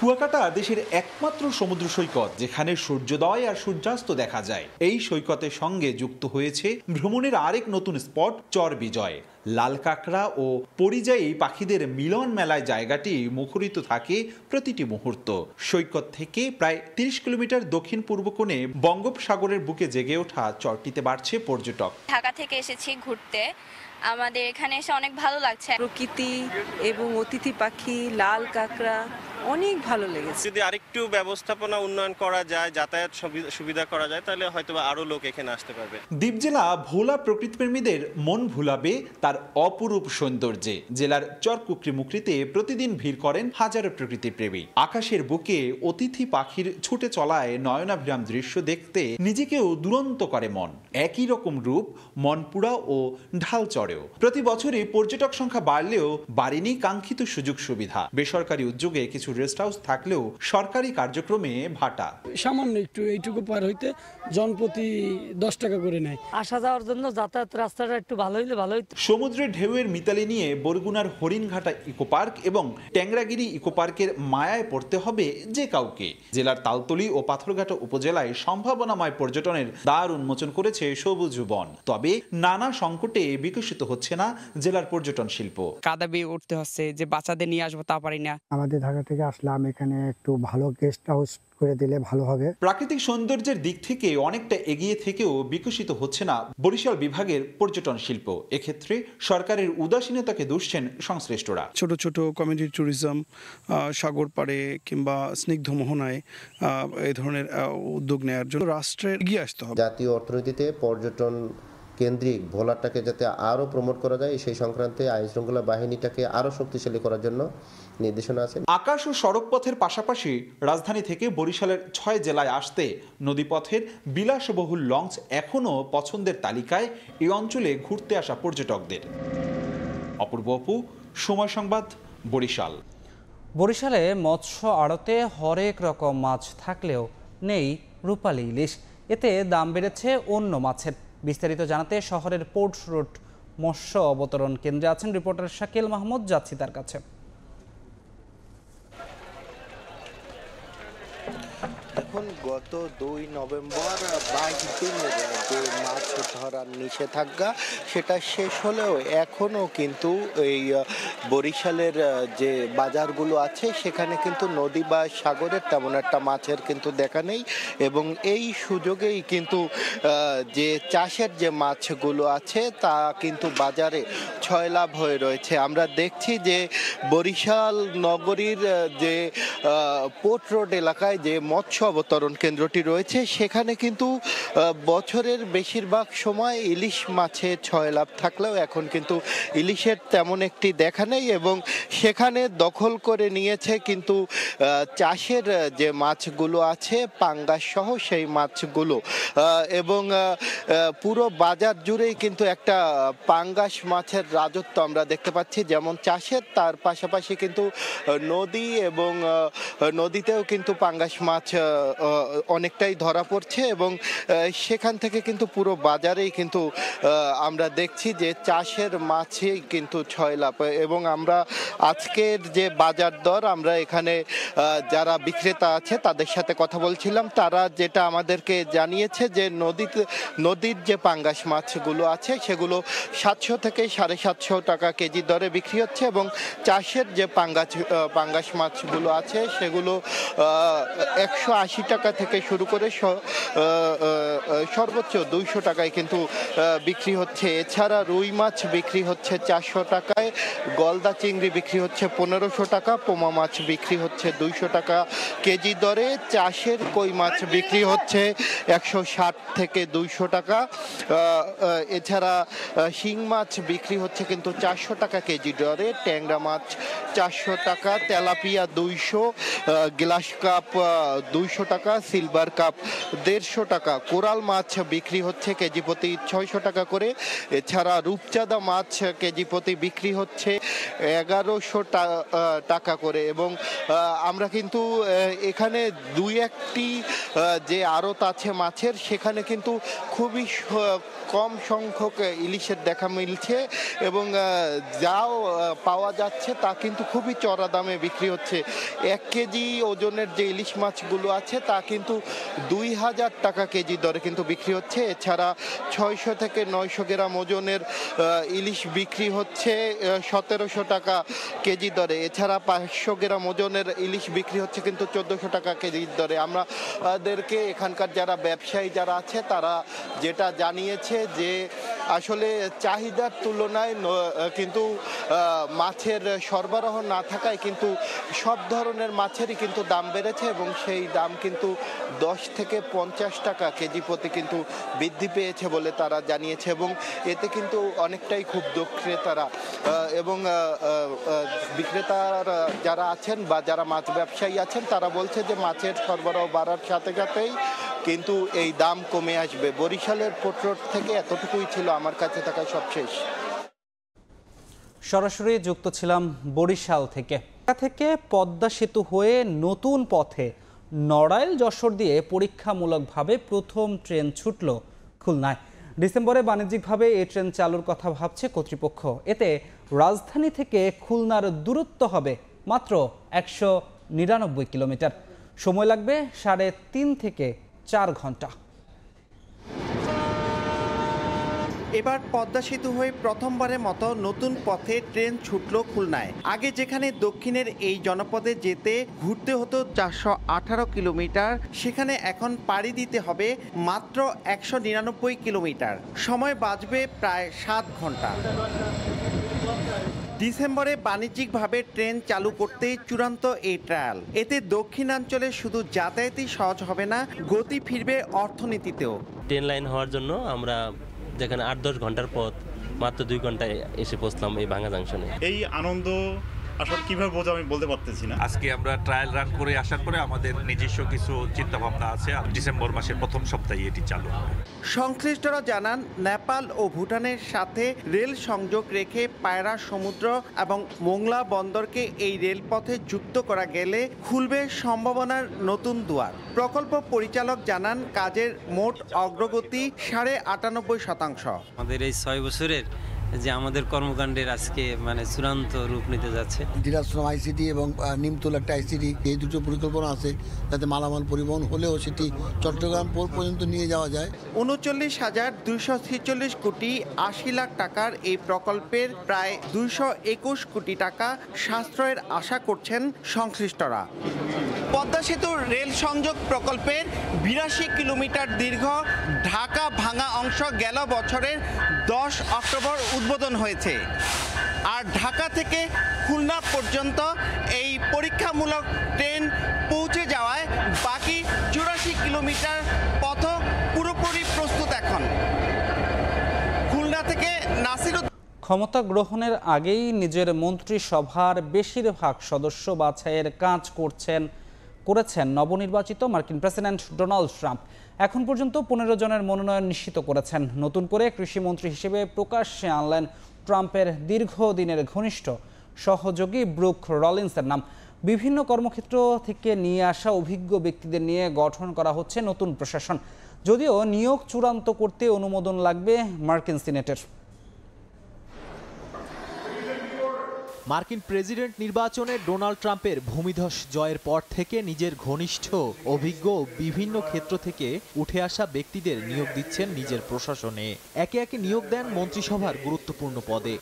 কুয়াকাটা দেশের একমাত্র সমুদ্র সৈকত যেখানে সূর্যোদয় আর সূর্যাস্ত দেখা যায়। এই সৈকতের সঙ্গে যুক্ত হয়েছে ভ্রমণের আরেক নতুন স্পট চর বিজয়। লাল কাঁকড়া ও পরিযায়ী পাখিদের মিলন মেলায় জায়গাটি মুখরিত থাকে প্রতিটি মুহূর্ত। সৈকত থেকে প্রায় 30 কিলোমিটার দক্ষিণ পূর্ব কোণে বঙ্গোপসাগরের বুকে জেগে ওঠা চরটিতে বাড়ছে পর্যটক। ঢাকা থেকে এসেছি ঘুরতে, আমাদের এখানে এসে অনেক ভালো লাগছে। প্রকৃতি এবং অতিথি পাখি, লাল কাঁকড়া অনেক ভালো লেগেছে। যদি আরেকটু ব্যবস্থাপনা উন্নয়ন করা যায়, যাতায়াত সুবিধা করা যায়, তাহলে হয়তো আরো লোক এখানে আসতে পারবে। দ্বীপ জেলা ভোলা প্রকৃতিপ্রেমীদের মন ভুলাবে তার অপরূপ সৌন্দর্যে। জেলার চরকুকরি মুকরিতে প্রতিদিন ভিড় করেন হাজারো প্রকৃতিপ্রেমী। আকাশের বুকে অতিথি পাখির ছুটে চলায় নয়নাভিরাম দৃশ্য দেখতে নিজেকেও দুরন্ত করে মন। একই রকম রূপ মনপুরা ও ঢালচরেও। প্রতি বছরই পর্যটক সংখ্যা বাড়লেও বাড়েনি কাঙ্ক্ষিত সুযোগ সুবিধা। বেসরকারি উদ্যোগে কিছু রেস্ট হাউস থাকলেও সরকারি কার্যক্রমে ভাটা। সামান্য একটু এইটুকু পার হইতে জনপ্রতি 10 টাকা করে নেয়। আসা যাওয়ার জন্য যাতায়াত রাস্তাটা একটু ভালো হইলে ভালো হইতো। সমুদ্রের ঢেউয়ের মিতালি নিয়ে বরগুনার হরিণঘাটা ইকো পার্ক এবং ট্যাংরাগিরি ইকো পার্কের মায়ায় পড়তে হবে যে কাউকে। জেলার তালতলি ও পাথরঘাটা উপজেলায় সম্ভাবনাময় পর্যটনের দ্বার উন্মোচন করেছে সবুজ বন। তবে নানা সংকটে বিকশিত হচ্ছে না জেলার পর্যটন শিল্প। কাদা বেয়ে উঠতে হচ্ছে, যে বাচ্চাদের নিয়ে আসবো তা পারি না। আমাদের ঢাকা থেকে আসলাম, এখানে একটু ভালো গেস্ট হাউস করে দিলে ভালো হবে। প্রাকৃতিক সৌন্দর্যের দিক থেকে অনেকটা এগিয়ে থেকেও বিকশিত হচ্ছে না বরিশাল বিভাগের পর্যটন শিল্প। এক্ষেত্রে সরকারের উদাসীনতাকে দুষছেন সংশ্লিষ্টরা। ছোট ছোট কমিউনিটি ট্যুরিজম, সাগর পাড়ে কিংবা স্নিগ্ধ মোহনায় এই ধরনের উদ্যোগ নেওয়ার জন্য রাষ্ট্রের এগিয়ে আসতে হবে। জাতীয় অর্থনীতিতে পর্যটন কেন্দ্রিক ভোলাটাকে যাতে আরও প্রমোট করা যায়, সেই সংক্রান্তে আইন শৃঙ্খলা বাহিনীটাকে আরও শক্তিশালী করার জন্য নির্দেশনা আছে। আকাশ ও সড়ক পথের পাশাপাশি রাজধানী থেকে বরিশালের 6 জেলায় আসতে নদীপথের বিলাসবহুল লঞ্চ এখনও পছন্দের তালিকায় এই অঞ্চলে ঘুরতে আসা পর্যটকদের। অপূর্ব অপু, সময় সংবাদ, বরিশাল। বরিশালে মৎস্য আড়তে হরেক রকম মাছ থাকলেও নেই রূপালী ইলিশ। এতে দাম বেড়েছে অন্য মাছের। বিস্তারিত জানাতে শহরের পোর্ট রোড মৎস্য অবতরণ কেন্দ্রে আছেন রিপোর্টার শাকিল মাহমুদ। যাচ্ছি তার কাছে। এখন গত 2 নভেম্বর 22 দিনের যে মাছ ধরার নিষেধাজ্ঞা সেটা শেষ হলেও এখনও কিন্তু এই বরিশালের যে বাজারগুলো আছে সেখানে কিন্তু নদী বা সাগরের তেমন একটা মাছের কিন্তু দেখা নেই। এবং এই সুযোগেই কিন্তু যে চাষের যে মাছগুলো আছে তা কিন্তু বাজারে ছয়লাভ হয়ে রয়েছে। আমরা দেখছি যে বরিশাল নগরীর যে পোর্ট রোড এলাকায় যে মৎস্য অবতরণ কেন্দ্রটি রয়েছে সেখানে কিন্তু বছরের বেশিরভাগ সময় ইলিশ মাছে ছয়লাভ থাকলেও এখন কিন্তু ইলিশের তেমন একটি দেখা নেই। এবং সেখানে দখল করে নিয়েছে কিন্তু চাষের যে মাছগুলো আছে পাঙ্গাস সহ সেই মাছগুলো। এবং পুরো বাজার জুড়েই কিন্তু একটা পাঙ্গাস মাছের রাজত্ব আমরা দেখতে পাচ্ছি। যেমন চাষের তার পাশাপাশি কিন্তু নদী এবং নদীতেও কিন্তু পাঙ্গাস মাছ অনেকটাই ধরা পড়ছে। এবং সেখান থেকে কিন্তু পুরো বাজারেই কিন্তু আমরা দেখছি যে চাষের মাছই কিন্তু ছয়লাভ। এবং আমরা আজকের যে বাজার দর আমরা এখানে যারা বিক্রেতা আছে তাদের সাথে কথা বলছিলাম, তারা যেটা আমাদেরকে জানিয়েছে যে নদীর যে পাঙ্গাস মাছগুলো আছে সেগুলো 700 থেকে 750 টাকা কেজি দরে বিক্রি হচ্ছে। এবং চাষের যে পাঙ্গাস মাছগুলো আছে সেগুলো 180 টাকা থেকে শুরু করে সর্বোচ্চ 200 টাকায় কিন্তু বিক্রি হচ্ছে। এছাড়া রুই মাছ বিক্রি হচ্ছে 400 টাকায়, গলদা চিংড়ি বিক্রি হচ্ছে 1500 টাকা, পোমা মাছ বিক্রি হচ্ছে 200 টাকা কেজি দরে, চাষের কই মাছ বিক্রি হচ্ছে 160 থেকে 200 টাকা। এছাড়া শিং মাছ বিক্রি হচ্ছে কিন্তু 400 টাকা কেজি দরে, ট্যাংরা মাছ 400 টাকা, তেলাপিয়া 200, গ্লাস কাপ 200 টাকা, সিলভার কাপ 150 টাকা, কোরাল মাছ বিক্রি হচ্ছে কেজি প্রতি 600 টাকা করে। এছাড়া রূপচাঁদা মাছ কেজি প্রতি বিক্রি হচ্ছে 1100 টাকা করে। এবং আমরা কিন্তু এখানে দুই একটি যে আড়ত আছে মাছের সেখানে কিন্তু খুবই কম সংখ্যক ইলিশের দেখা মিলছে। এবং যাও পাওয়া যাচ্ছে তা কিন্তু খুবই চড়া দামে বিক্রি হচ্ছে। 1 কেজি ওজনের যে ইলিশ মাছগুলো আছে তা কিন্তু 2000 টাকা কেজি দরে কিন্তু বিক্রি হচ্ছে। এছাড়া 600 থেকে 900 গ্রাম ওজনের ইলিশ বিক্রি হচ্ছে 1700 টাকা কেজি দরে। এছাড়া 500 গ্রাম ওজনের ইলিশ বিক্রি হচ্ছে কিন্তু 1400 টাকা কেজি দরে। আমাদেরকে এখানকার যারা ব্যবসায়ী যারা আছে তারা যেটা জানিয়েছে যে আসলে চাহিদার তুলনায় কিন্তু মাছের সরবরাহ না থাকায় কিন্তু সব ধরনের মাছেরই কিন্তু দাম বেড়েছে। এবং সেই দাম কিন্তু 10 থেকে 50 টাকা কেজি প্রতি কিন্তু বৃদ্ধি পেয়েছে বলে তারা জানিয়েছে। এবং এতে কিন্তু অনেকটাই ক্ষুব্ধ ক্রেতারা এবং বিক্রেতারা যারা আছেন বা যারা মাছ ব্যবসায়ী আছেন তারা বলছে যে মাছের সরবরাহ বাড়ার সাথে সাথেই কিন্তু এই দাম কমে আসবে। বরিশালের পোর্ট রোড থেকে এতটুকুই ছিল আমার কাছে থাকা সবশেষ। সরাসরি যুক্ত ছিলাম বরিশাল থেকে। পদ্মা সেতু হয়ে নতুন পথে নড়াইল যশোর দিয়ে পরীক্ষামূলকভাবে প্রথম ট্রেন ছুটল খুলনায়। ডিসেম্বরে বাণিজ্যিকভাবে এই ট্রেন চালুর কথা ভাবছে কর্তৃপক্ষ। এতে রাজধানী থেকে খুলনার দূরত্ব হবে মাত্র 199 কিলোমিটার। সময় লাগবে 3.5 থেকে 4 ঘন্টা। এবার পদ্মা সেতু হয়ে প্রথমবারের মতো নতুন পথে ট্রেন ছুটল খুলনায়। আগে যেখানে দক্ষিণের এই জনপদে যেতে ঘুরতে হতো 418 কিলোমিটার, সেখানে এখন পাড়ি দিতে হবে মাত্র 199 কিলোমিটার। সময় বাঁচবে প্রায় 7 ঘন্টা। ডিসেম্বরে বাণিজ্যিকভাবে ট্রেন চালু করতে চূড়ান্ত এই ট্রায়াল। এতে দক্ষিণাঞ্চলে শুধু যাতায়াতই সহজ হবে না, গতি ফিরবে অর্থনীতিতেও। ট্রেন লাইন হওয়ার জন্য আমরা যেখানে 8-10 ঘন্টার পথ মাত্র 2 ঘন্টায় এসে পৌঁছলাম এই ভাঙ্গা জাংশনে। এই আনন্দ আসলে কিভাবে বোঝা আমি বলতে পারতেছি না। আজকে আমরা ট্রায়াল রান করে আসার পরে আমাদের নিজস্ব কিছু চিন্তা ভাবনা আছে, আর ডিসেম্বর মাসের প্রথম সপ্তাহে এটি চালু হবে। সংশ্লিষ্টরা জানান নেপাল ও ভুটানের সাথে রেল সংযোগ রেখে পায়রা সমুদ্র এবং মোংলা বন্দরকে এই রেলপথে যুক্ত করা গেলে খুলবে সম্ভাবনার নতুন দুয়ার। প্রকল্প পরিচালক জানান কাজের মোট অগ্রগতি 98.5%। আমাদের এই 6 বছরের যে আমাদের কর্মকাণ্ডের আজকে চূড়ান্ত রূপ নিতে যাচ্ছে। দিনাজপুর আইসিডি এবং নিমতল একটা আইসিডি, এই দুটো পরিকল্পনা আছে যাতে মালামাল পরিবহন হলেও সেটি চট্টগ্রাম পোর্ট পর্যন্ত নিয়ে যাওয়া যায়। 39,246 কোটি 80 লাখ টাকার এই প্রকল্পের প্রায় 221 কোটি টাকা সাশ্রয়ের আশা করছেন সংশ্লিষ্টরা। পদ্মা সেতুর রেল সংযোগ প্রকল্পের 82 কিলোমিটার দীর্ঘ ঢাকা ভাঙা অংশ গেল বছরের 10 অক্টোবর উদ্বোধন হয়েছে। আর ঢাকা থেকে খুলনা পর্যন্ত এই পরীক্ষামূলক ট্রেন পৌঁছে যাওয়ায় বাকি 84 কিলোমিটার পথ পুরোপুরি প্রস্তুত এখন। খুলনা থেকে নাসির। ক্ষমতা গ্রহণের আগেই নিজের মন্ত্রিসভার বেশিরভাগ সদস্য বাছাইয়ের কাজ করেছেন নবনির্বাচিত মার্কিন প্রেসিডেন্ট ডোনাল্ড ট্রাম্প। এখন পর্যন্ত 15 জনের মনোনয়ন নিশ্চিত করেছেন। নতুন করে কৃষিমন্ত্রী হিসেবে প্রকাশ্যে আনলেন ট্রাম্পের দীর্ঘদিনের ঘনিষ্ঠ সহযোগী ব্রুক রলিন্সের নাম। বিভিন্ন কর্মক্ষেত্র থেকে নিয়ে আসা অভিজ্ঞ ব্যক্তিদের নিয়ে গঠন করা হচ্ছে নতুন প্রশাসন, যদিও নিয়োগ চূড়ান্ত করতে অনুমোদন লাগবে মার্কিন সিনেটের। মার্কিন প্রেসিডেন্ট নির্বাচনে ডোনাল্ড ট্রাম্পের ভূমিধস জয়ের পর থেকে নিজের ঘনিষ্ঠ, অভিজ্ঞ বিভিন্ন ক্ষেত্র থেকে উঠে আসা ব্যক্তিদের নিয়োগ দিচ্ছেন নিজের প্রশাসনে। একে একে নিয়োগ দেন মন্ত্রিসভার গুরুত্বপূর্ণ পদে।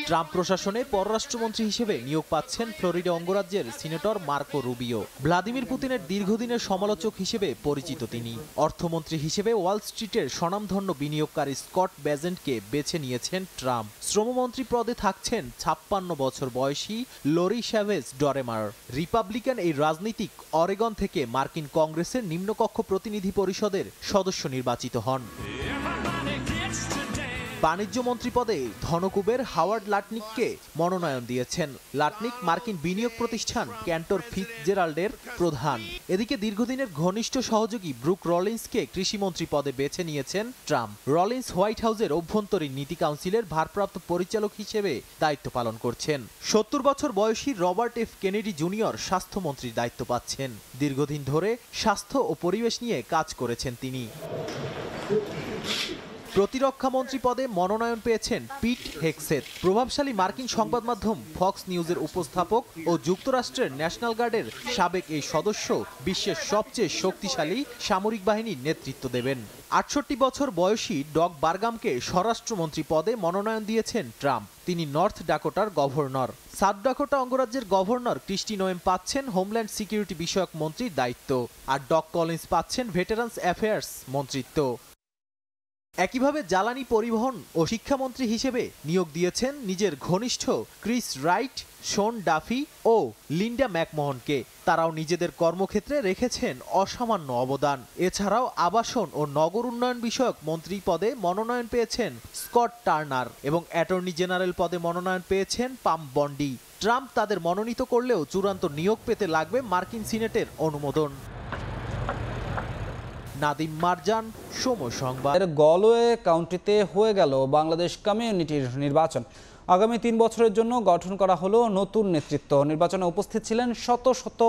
ট্রাম্প প্রশাসনে পররাষ্ট্রমন্ত্রী হিসেবে নিয়োগ পাচ্ছেন ফ্লোরিডা অঙ্গরাজ্যের সিনেটর মার্কো রুবিও। ভ্লাদিমির পুতিনের দীর্ঘদিনের সমালোচক হিসেবে পরিচিত তিনি। অর্থমন্ত্রী হিসেবে ওয়াল স্ট্রিটের স্বনামধন্য বিনিয়োগকারী স্কট বেজেন্টকে বেছে নিয়েছেন ট্রাম্প। শ্রমমন্ত্রী পদে থাকছেন 56 বছর বয়সী লরি শ্যাভেজ ডরেমার। রিপাবলিকান এই রাজনীতিক অরেগন থেকে মার্কিন কংগ্রেসের নিম্নকক্ষ প্রতিনিধি পরিষদের সদস্য নির্বাচিত হন। বাণিজ্য মন্ত্রী পদে ধনকুবের হাওয়ার্ড লাটনিককে মনোনয়ন দিয়েছেন। লাটনিক মার্কিন বিনিয়োগ প্রতিষ্ঠান ক্যান্টর ফিটজেরাল্ডের প্রধান। এদিকে দীর্ঘদিনের ঘনিষ্ঠ সহযোগী ব্রুক রলিন্সকে কৃষিমন্ত্রী পদে বেছে নিয়েছেন ট্রাম্প। রলিন্স হোয়াইট হাউসের অভ্যন্তরীণ নীতি কাউন্সিলের ভারপ্রাপ্ত পরিচালক হিসেবে দায়িত্ব পালন করছেন। 70 বছর বয়সী রবার্ট এফ কেনেডি জুনিয়র স্বাস্থ্যমন্ত্রীর দায়িত্ব পাচ্ছেন। দীর্ঘদিন ধরে স্বাস্থ্য ও পরিবেশ নিয়ে কাজ করেছেন তিনি। প্রতিরক্ষা মন্ত্রী পদে মনোনয়ন পেয়েছেন পিট হেগসেথ। প্রভাবশালী মার্কিন সংবাদ মাধ্যম ফক্স নিউজের উপস্থাপক ও যুক্তরাষ্ট্রের ন্যাশনাল গার্ডের সাবেক এই সদস্য বিশ্বের সবচেয়ে শক্তিশালী সামরিক বাহিনীর নেতৃত্ব দেবেন। 68 বছর বয়সী ডগ বারগামকে স্বরাষ্ট্রমন্ত্রী পদে মনোনয়ন দিয়েছেন ট্রাম্প। তিনি নর্থ ডাকোটার গভর্নর। সাউথ ডাকোটা অঙ্গরাজ্যের গভর্নর ক্রিস্টি নোয়েম পাচ্ছেন হোমল্যান্ড সিকিউরিটি বিষয়ক মন্ত্রীর দায়িত্ব, আর ডগ কলিন্স পাচ্ছেন ভেটারান্স অ্যাফেয়ার্স মন্ত্রিত্ব। একইভাবে জ্বালানি, পরিবহন ও শিক্ষামন্ত্রী হিসেবে নিয়োগ দিয়েছেন নিজের ঘনিষ্ঠ ক্রিস রাইট, শন ডাফি ও লিন্ডা ম্যাকমোহনকে। তারাও নিজেদের কর্মক্ষেত্রে রেখেছেন অসামান্য অবদান। এছাড়াও আবাসন ও নগর উন্নয়ন বিষয়ক মন্ত্রী পদে মনোনয়ন পেয়েছেন স্কট টার্নার এবং অ্যাটর্নি জেনারেল পদে মনোনয়ন পেয়েছেন পাম বন্ডি। ট্রাম্প তাদের মনোনীত করলেও চূড়ান্ত নিয়োগ পেতে লাগবে মার্কিন সিনেটের অনুমোদন। নাদিম মারজান, সময় সংবাদ। গলওয়ে কাউন্টিতে হয়ে গেল বাংলাদেশ কমিউনিটির নির্বাচন। আগামী 3 বছরের জন্য গঠন করা হলো নতুন নেতৃত্ব। নির্বাচনে উপস্থিত ছিলেন শত শত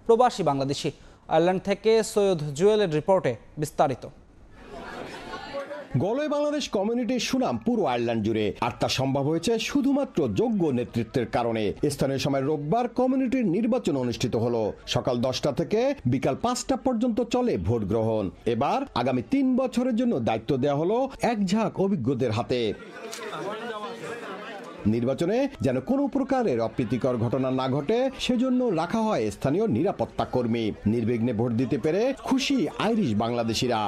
প্রবাসী বাংলাদেশি। আয়ারল্যান্ড থেকে সৈয়দ জুয়েলের রিপোর্টে বিস্তারিত। গলওয়ে বাংলাদেশ কমিউনিটির সুনাম পুরো আয়ারল্যান্ড জুড়ে, আর তা সম্ভব হয়েছে শুধুমাত্র যোগ্য নেতৃত্বের কারণে। স্থানীয় সময় রোববার কমিউনিটির নির্বাচন অনুষ্ঠিত হলো। সকাল 10টা থেকে বিকাল 5টা পর্যন্ত চলে ভোট গ্রহণ। এবার আগামী 3 বছরের জন্য দায়িত্ব দেওয়া হলো এক ঝাঁক অভিজ্ঞদের হাতে। নির্বাচনে যেন কোনো প্রকারের অপ্রীতিকর ঘটনা না ঘটে, সেজন্য রাখা হয় স্থানীয় নিরাপত্তা কর্মী। নির্বিঘ্নে ভোট দিতে পেরে খুশি আইরিশ বাংলাদেশিরা।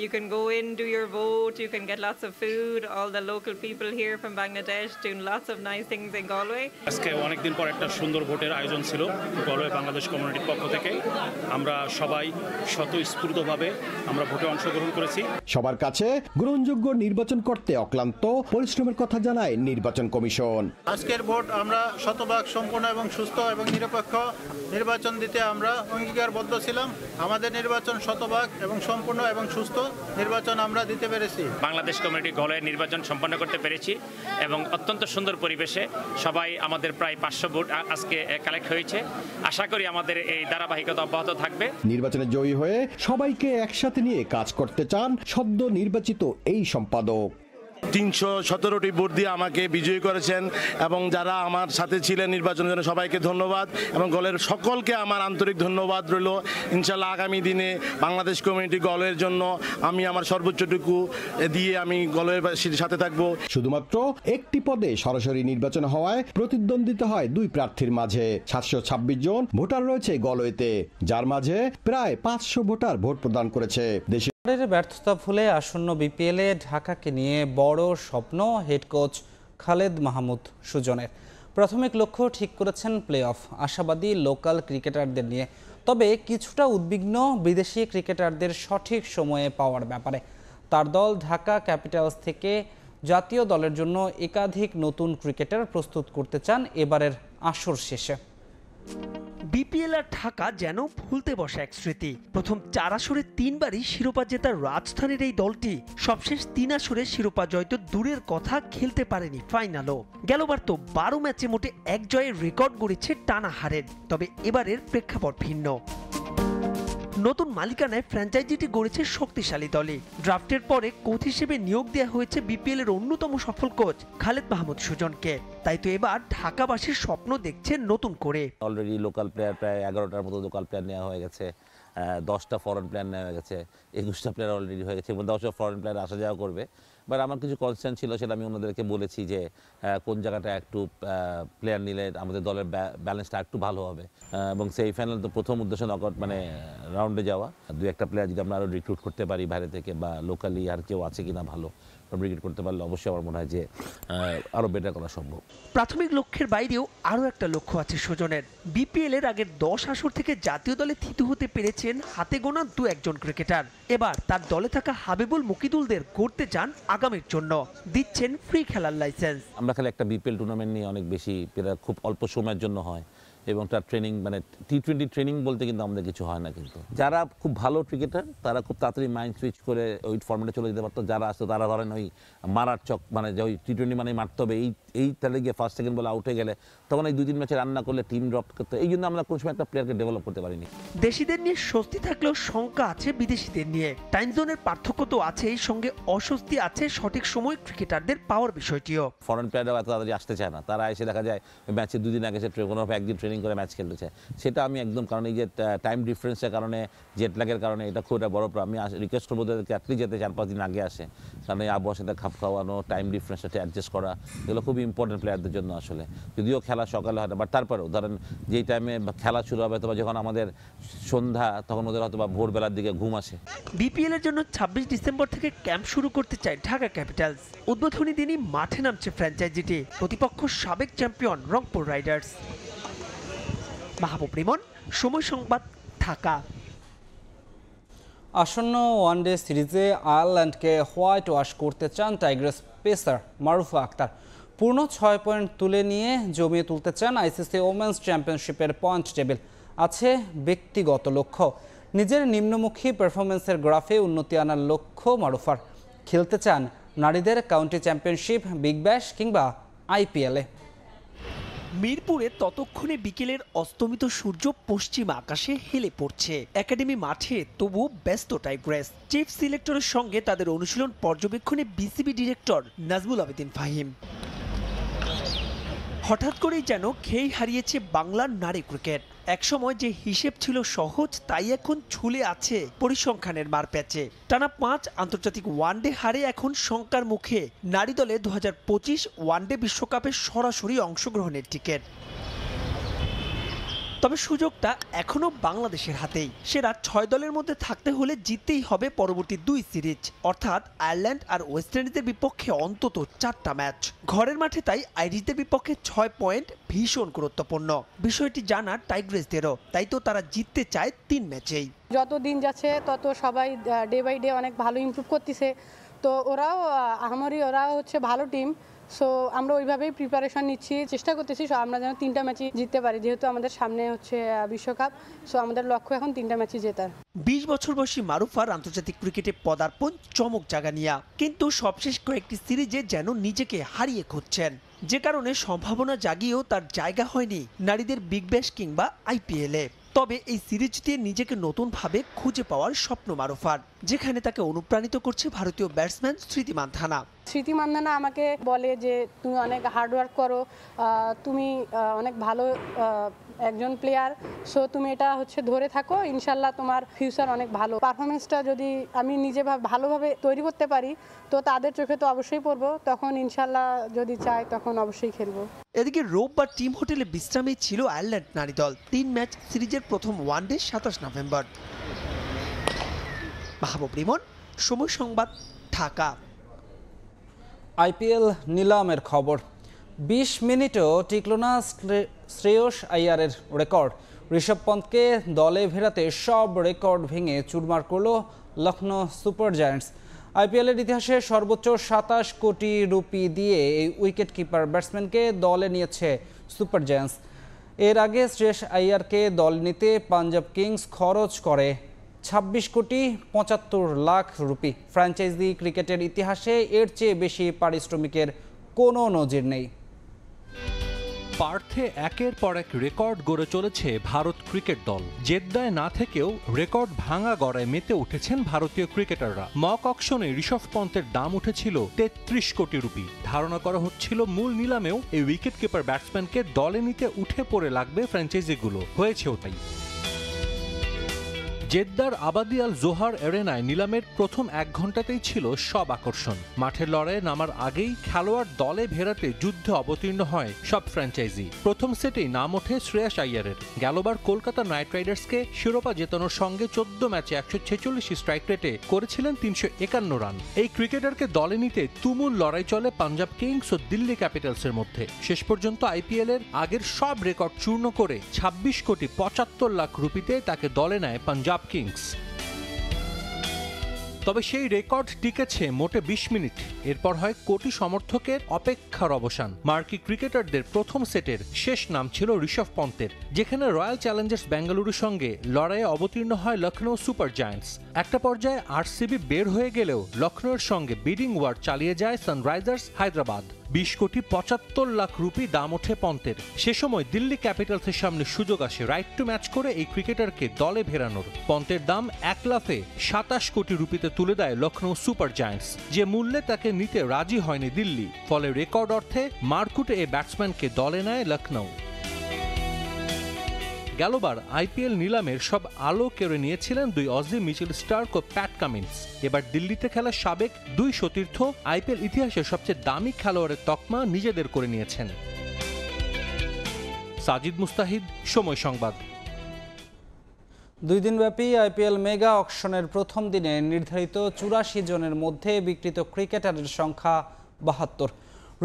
You can go in, do your vote, you can get lots of food. All the local people here from Bangladesh doing lots of nice things in Galway. আজকে অনেক দিন পর একটা সুন্দর ভোটের আয়োজন ছিল গলওয়ে বাংলাদেশ কমিউনিটির পক্ষ থেকে। আমরা সবাই স্বতঃস্ফূর্তভাবে আমরা ভোটে অংশগ্রহণ করেছি। সবার কাছে গ্রহণযোগ্য নির্বাচন করতে অক্লান্ত পরিশ্রমের কথা জানায় নির্বাচন কমিশন। আজকের ভোট আমরা শতভাগ সম্পূর্ণ এবং সুস্থ এবং নিরপেক্ষ নির্বাচন দিতে আমরা অঙ্গীকারবদ্ধ ছিলাম। আমাদের নির্বাচন শতভাগ এবং সম্পূর্ণ এবং সুস্থ নির্বাচন আমরা দিতে পেরেছি। বাংলাদেশ কমিউনিটি হলে নির্বাচন সম্পন্ন করতে পেরেছি এবং অত্যন্ত সুন্দর পরিবেশে সবাই আমাদের প্রায় 500 ভোট আজকে কালেক্ট হয়েছে। আশা করি আমাদের এই ধারাবাহিকতা অব্যাহত থাকবে। নির্বাচনে জয়ী হয়ে সবাইকে একসাথে নিয়ে কাজ করতে চান সদ্য নির্বাচিত এই সম্পাদক। 317টি ভোট দিয়ে আমাকে বিজয়ী করেছেন এবং যারা আমার সাথে ছিলেন নির্বাচনের জন্য সবাইকে ধন্যবাদ এবং গলের সকলকে আমার আন্তরিক ধন্যবাদ রইল। ইনশাল্লাহ আগামী দিনে বাংলাদেশ কমিউনিটি গলের জন্য আমি আমার সর্বোচ্চটুকু দিয়ে আমি গলের সাথে থাকব। শুধুমাত্র একটি পদে সরাসরি নির্বাচন হওয়ায় প্রতিদ্বন্দ্বিতা হয় দুই প্রার্থীর মাঝে। 726 জন ভোটার রয়েছে গলওয়েতে, যার মাঝে প্রায় 500 ভোটার ভোট প্রদান করেছে। দেশে ব্যর্থতা ভুলে আসন্ন বিপিএলে ঢাকাকে নিয়ে বড় স্বপ্ন হেড কোচ খালেদ মাহমুদ সুজনের। প্রাথমিক লক্ষ্য ঠিক করেছেন প্লে অফ, আশাবাদী লোকাল ক্রিকেটারদের নিয়ে। তবে কিছুটা উদ্বিগ্ন বিদেশি ক্রিকেটারদের সঠিক সময়ে পাওয়ার ব্যাপারে। তার দল ঢাকা ক্যাপিটালস থেকে জাতীয় দলের জন্য একাধিক নতুন ক্রিকেটার প্রস্তুত করতে চান এবারের আসর শেষে। বিপিএল আর ঢাকা যেন ভুলতে বসা এক স্মৃতি। প্রথম 4 আসরে 3 বারই শিরোপা জেতার রাজধানীর এই দলটি সবশেষ 3 আসরে শিরোপা জয় তো দূরের কথা, খেলতে পারেনি ফাইনালও। গেলবার তো 12 ম্যাচে মোটে 1 জয়ের রেকর্ড গড়েছে টানা হারের। তবে এবারের প্রেক্ষাপট ভিন্ন। নতুন মালিকানায় ফ্র্যাঞ্চাইজিটি গড়েছে শক্তিশালী দলে। ড্রাফটের পরে কোচ হিসেবে নিয়োগ দেওয়া হয়েছে বিপিএল এর অন্যতম সফল কোচ খালেদ মাহমুদ সুজনকে। তাই তো এবার ঢাকাবাসীর স্বপ্ন দেখছেন নতুন করে। অলরেডি লোকাল প্লেয়ার প্রায় 11টার মতো লোকাল প্লেয়ার নেওয়া হয়ে গেছে, 10টা ফরেন প্লেয়ার নেওয়া হয়ে গেছে, 21টা প্লেয়ার অলরেডি হয়ে গেছে এবং 10টা ফরেন প্লেয়ার আসা যাওয়া করবে। বাট আমার কিছু কনসার্ন ছিল, সেটা আমি অন্যদেরকে বলেছি যে কোন জায়গাটা একটু প্লেয়ার নিলে আমাদের দলের ব্যালেন্সটা একটু ভালো হবে এবং সেই ফাইনাল তো প্রথম উদ্দেশ্য মানে রাউন্ডে যাওয়া। 2-1টা প্লেয়ার যদি আমরা আরও রিক্রুট করতে পারি বাইরে থেকে বা লোকালি আর কেউ আছে কিনা ভালো রিক্রুট করতে পারলে অবশ্যই আমার মনে হয় যে আরও বেটার করা সম্ভব। প্রাথমিক লক্ষ্যের বাইরেও আরও একটা লক্ষ্য আছে সুজনের। বিপিএল এর আগের 10 আসর থেকে জাতীয় দলে থিতু হতে পেরেছেন হাতে গোনা 2-1 জন ক্রিকেটার। এবার তার দলে থাকা হাবিবুল মুকিদুলদের গড়তে চান আগামীর জন্য, দিচ্ছেন ফ্রি খেলার লাইসেন্স। আমরা খালি একটা বিপিএল টুর্নামেন্ট নিয়ে অনেক বেশি প্লেয়ার খুব অল্প সময়ের জন্য হয় এবং তার ট্রেনিং মানে টি20 ট্রেনিং বলতে কিন্তু আমাদের কিছু হয় না। কিন্তু যারা খুব ভালো ক্রিকেটার তারা খুব তাড়াতাড়ি মাইন্ড সুইচ করে ওই ফর্মেটে চলে যেতে পারতো। যারা আসতো তারা ধরেন ওই মারার চক মানে যে ওই টি20 মানে মারতে হবে এই তাহলে গিয়ে ফার্স্ট সেকেন্ড বলে আউট হয়ে গেলে তখন এই 2-3 ম্যাচে রান না করলে টিম ড্রপ করতে, এই জন্য আমরা কোনো সময় একটা প্লেয়ারকে ডেভেলপ করতে পারিনি। দেশিদের নিয়ে স্বস্তি থাকলেও শঙ্কা আছে বিদেশিদের নিয়ে। টাইম জোনের পার্থক্য তো আছে, এই সঙ্গে অস্বস্তি আছে সঠিক সময় ক্রিকেটারদের পাওয়ার বিষয়টিও। ফরেন প্লেয়াররা এত তাড়াতাড়ি আসতে চায় না, তারা এসে দেখা যায় ম্যাচে 2 দিন আগে এসে কোনোভাবে একদিন ট্রেনিং করে ম্যাচ খেলতে চায়। সেটা আমি একদম, কারণ এই যে টাইম ডিফারেন্সের কারণে জেট ল্যাগের কারণে এটা খুব একটা বড় প্রবলেম। আমি রিকোয়েস্ট করবো তাদেরকে অ্যাটলিস্ট যেতে 4-5 দিন আগে আসে, কারণ এই আবহাওয়ার সাথে খাপ খাওয়ানো, টাইম ডিফারেন্সটা অ্যাডজাস্ট করা, এগুলো খুবই ইম্পর্টেন্ট প্লেয়ারদের জন্য আসলে। যদিও খেলা সকালে হয় না, বাট তারপরেও ধরেন যেই টাইমে খেলা শুরু হবে অথবা যখন আমাদের সন্ধ্যা তখন ওদের হয়তো বা ভোরবেলার দিকে ঘুম আসে। বিপিএল এর জন্য 26 ডিসেম্বর থেকে ক্যাম্প শুরু করতে চায় ঢাকা ক্যাপিটালস। উদ্বোধনী দিনই মাঠে নামছে ফ্র্যাঞ্চাইজিটি, প্রতিপক্ষ সাবেক চ্যাম্পিয়ন রংপুর রাইডার্স। মাহবুব রিমন, সময় সংবাদ, ঢাকা। আসন্ন ওয়ানডে সিরিজে আয়ারল্যান্ডকে হোয়াইট ওয়াশ করতে চান টাইগ্রাস পেসার মারুফা আক্তার। পূর্ণ 6 পয়েন্ট তুলে নিয়ে জমিয়ে তুলতে চান আইসিসি ওমেন্স চ্যাম্পিয়নশিপের পয়েন্ট টেবিল। আছে ব্যক্তিগত লক্ষ্য, নিজের নিম্নমুখী পারফরমেন্সের গ্রাফে উন্নতি আনার লক্ষ্য মারুফার। খেলতে চান নারীদের কাউন্টি চ্যাম্পিয়নশিপ, বিগ ব্যাশ কিংবা আইপিএলে। মিরপুরে ততক্ষণে বিকেলের অস্তমিত সূর্য পশ্চিম আকাশে হেলে পড়ছে। একাডেমি মাঠে তবু ব্যস্ত টাইগ্রেস। চিফ সিলেক্টরের সঙ্গে তাদের অনুশীলন পর্যবেক্ষণে বিসিবি ডিরেক্টর নাজমুল আবেদিন ফাহিম। হঠাৎ করেই যেন খেই হারিয়েছে বাংলার নারী ক্রিকেট। একসময় যে হিসেব ছিল সহজ, তাই এখন ঝুলে আছে পরিসংখ্যানের মারপ্যাচে। টানা 5 আন্তর্জাতিক ওয়ানডে হারে এখন শঙ্কার মুখে নারী দলে 2025 ওয়ানডে বিশ্বকাপে সরাসরি অংশগ্রহণের টিকিট। তবে সুযোগটা এখনো বাংলাদেশের হাতেই। সেরা 6 দলের মধ্যে থাকতে হলে জিততেই হবে পরবর্তী 2 সিরিজ, অর্থাৎ আয়ারল্যান্ড আর ওয়েস্ট ইন্ডিজের বিপক্ষে অন্তত 4টা ম্যাচ। ঘরের মাঠে তাই আইরিশদের বিপক্ষে 6 পয়েন্ট ভীষণ গুরুত্বপূর্ণ। বিষয়টি জানা টাইগ্রেসদেরও, তাই তো তারা জিততে চায় 3 ম্যাচেই। যত দিন যাচ্ছে তত সবাই ডে বাই ডে অনেক ভালো ইমপ্রুভ করতেছে। তো ওরাও ওরাও হচ্ছে ভালো টিম। সো আমরা ওইভাবেই প্রিপারেশন নিচ্ছি, চেষ্টা করতেছি আমরা যেন 3টা ম্যাচই জিততে পারি, যেহেতু আমাদের সামনে হচ্ছে বিশ্বকাপ। সো আমাদের লক্ষ্য এখন 3টা ম্যাচই জেতার। 20 বছর বয়সী মারুফার আন্তর্জাতিক ক্রিকেটে পদার্পণ চমক জাগানিয়া, কিন্তু সবশেষ কয়েকটি সিরিজে যেন নিজেকে হারিয়ে খুঁজছেন, যে কারণে সম্ভাবনা জাগিয়েও তার জায়গা হয়নি নারীদের বিগ ব্যাশ কিংবা আইপিএলে। তবে এই সিরিজ দিয়ে নিজেকে নতুনভাবে খুঁজে পাওয়ার স্বপ্ন মারুফার, যেখানে তাকে অনুপ্রাণিত করছে ভারতীয় ব্যাটসম্যান স্মৃতি মান্ধানা। স্মৃতি মান্ধানা আমাকে বলে যে তুমি অনেক হার্ডওয়ার্ক করো, তুমি অনেক ভালো একজন প্লেয়ার, সো তুমি এটা হচ্ছে ধরে থাকো, ইনশাল্লাহ তোমার ফিউচার অনেক ভালো। পারফরমেন্সটা যদি আমি নিজে ভালোভাবে তৈরি করতে পারি তো তাদের চোখে তো অবশ্যই পড়বো, তখন ইনশাল্লাহ যদি চাই তখন অবশ্যই খেলবো। এদিকে রোববার টিম হোটেলে বিশ্রামে ছিল আয়ারল্যান্ড নারী দল। 3 ম্যাচ সিরিজের প্রথম ওয়ানডে 27 নভেম্বর। মাহবুব রিমন, সময় সংবাদ, ঢাকা। আইপিএল নিলামের খবর। 20 মিনিটও টিকল না শ্রেয়স আইয়ারের রেকর্ড। ঋষভ পন্তকে দলে ফেরাতে সব রেকর্ড ভেঙে চুরমার করল লখনৌ সুপার জায়ান্টস। আইপিএলের ইতিহাসে সর্বোচ্চ 27 কোটি রুপি দিয়ে এই উইকেট কিপার ব্যাটসম্যানকে দলে নিয়েছে সুপার জায়ান্টস। এর আগে শ্রেয়স আইয়ারকে দল নিতে পাঞ্জাব কিংস খরচ করে 26 কোটি 75 লাখ রুপি। ফ্র্যাঞ্চাইজি ক্রিকেটের ইতিহাসে এর চেয়ে বেশি পারিশ্রমিকের কোনো নজির নেই। পার্থে একের পর এক রেকর্ড গড়ে চলেছে ভারত ক্রিকেট দল। জেদ্দায় না থেকেও রেকর্ড ভাঙা গড়ায় মেতে উঠেছেন ভারতীয় ক্রিকেটাররা। মক অকশনে ঋষভ পন্তের দাম উঠেছিল 33 কোটি রুপি। ধারণা করা হচ্ছিল মূল নিলামেও এই উইকেট কিপার ব্যাটসম্যানকে দলে নিতে উঠে পড়ে লাগবে ফ্র্যাঞ্চাইজিগুলো, হয়েছেও তাই। জেদ্দার আবাদি আল জোহার এরেনায় নিলামের প্রথম 1 ঘন্টাতেই ছিল সব আকর্ষণ। মাঠের লড়াইয়ে নামার আগেই খেলোয়াড় দলে ফেরাতে যুদ্ধে অবতীর্ণ হয় সব ফ্র্যাঞ্চাইজি। প্রথম সেটেই নাম ওঠে শ্রেয়স আইয়ারের। গেলবার কলকাতা নাইট রাইডার্সকে শিরোপা জেতানোর সঙ্গে 14 ম্যাচে 146 স্ট্রাইক রেটে করেছিলেন 351 রান। এই ক্রিকেটারকে দলে নিতে তুমুল লড়াই চলে পাঞ্জাব কিংস ও দিল্লি ক্যাপিটালসের মধ্যে। শেষ পর্যন্ত আইপিএলের আগের সব রেকর্ড চূর্ণ করে 26 কোটি 75 লাখ রুপিতে তাকে দলে নেয় পাঞ্জাব কিংস। তবে সেই রেকর্ড টিকেছে মোটে 20 মিনিট। এরপর হয় কোটি সমর্থকের অপেক্ষার অবসান। মার্কি ক্রিকেটারদের প্রথম সেটের শেষ নাম ছিল ঋষভ পন্তের, যেখানে রয়্যাল চ্যালেঞ্জার্স বেঙ্গালুরুর সঙ্গে লড়াইয়ে অবতীর্ণ হয় লখনৌ সুপার জায়ান্টস। একটা পর্যায়ে আরসিবি বের হয়ে গেলেও লখনৌয়ের সঙ্গে বিডিং ওয়ার চালিয়ে যায় সানরাইজার্স হায়দ্রাবাদ। 20 কোটি 75 লাখ রুপি দাম ওঠে পন্তের। সে সময় দিল্লি ক্যাপিটালসের সামনে সুযোগ আসে রাইট টু ম্যাচ করে এই ক্রিকেটারকে দলে ফেরানোর। পন্তের দাম 1 লাফে 27 কোটি রুপিতে তুলে দেয় লখনৌ সুপার জায়ান্টস, যে মূল্যে তাকে নিতে রাজি হয়নি দিল্লি। ফলে রেকর্ড অর্থে মারকুটে এই ব্যাটসম্যানকে দলে নেয় লখনৌ। গেলবার আইপিএল নিলামের সব আলো কেড়ে নিয়েছিলেন 2 অজি মিচেল স্টার্ক ও প্যাট কামিন্স। এবার দিল্লিতে খেলা সাবেক 2 সতীর্থ আইপিএল ইতিহাসের সবচেয়ে দামি খেলোয়াড়ের তকমা নিজেদের করে নিয়েছেন। সাজিদ মুস্তাহিদ, সময় সংবাদ। 2 দিনব্যাপী আইপিএল মেগা অকশনের প্রথম দিনে নির্ধারিত 84 জনের মধ্যে বিক্রিত ক্রিকেটারের সংখ্যা 72।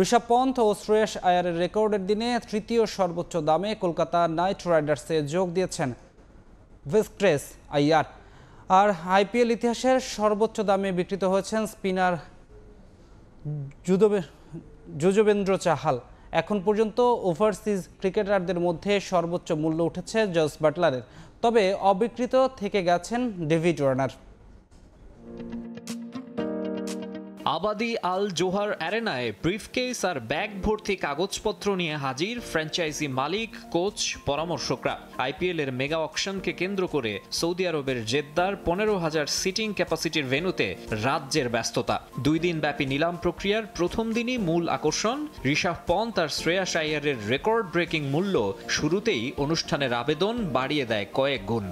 ঋষভ পন্ত ও শ্রেয়স আইয়ারের রেকর্ডের দিনে তৃতীয় সর্বোচ্চ দামে কলকাতা নাইট রাইডার্সে যোগ দিয়েছেন ভেঙ্কটেশ আইয়ার। আর আইপিএল ইতিহাসের সর্বোচ্চ দামে বিক্রিত হয়েছেন স্পিনার যুজবেন্দ্র চাহাল। এখন পর্যন্ত ওভারসিজ ক্রিকেটারদের মধ্যে সর্বোচ্চ মূল্য উঠেছে জস বাটলারের, তবে অবিকৃত থেকে গেছেন ডেভিড ওয়ার্নার। আবাদি আল জোহার অ্যারেনায় ব্রিফকেস আর ব্যাগ ভর্তি কাগজপত্র নিয়ে হাজির ফ্র্যাঞ্চাইজি মালিক, কোচ, পরামর্শকরা। আইপিএল এর মেগা অকশনকে কেন্দ্র করে সৌদি আরবের জেদ্দার 15,000 সিটিং ক্যাপাসিটির ভেন্যুতে রাজ্যের ব্যস্ততা। 2 দিন ব্যাপী নিলাম প্রক্রিয়ার প্রথম দিনই মূল আকর্ষণ ঋষভ পন্ত আর শ্রেয়স আইয়ারের রেকর্ড ব্রেকিং মূল্য শুরুতেই অনুষ্ঠানের আবেদন বাড়িয়ে দেয় কয়েক গুণ।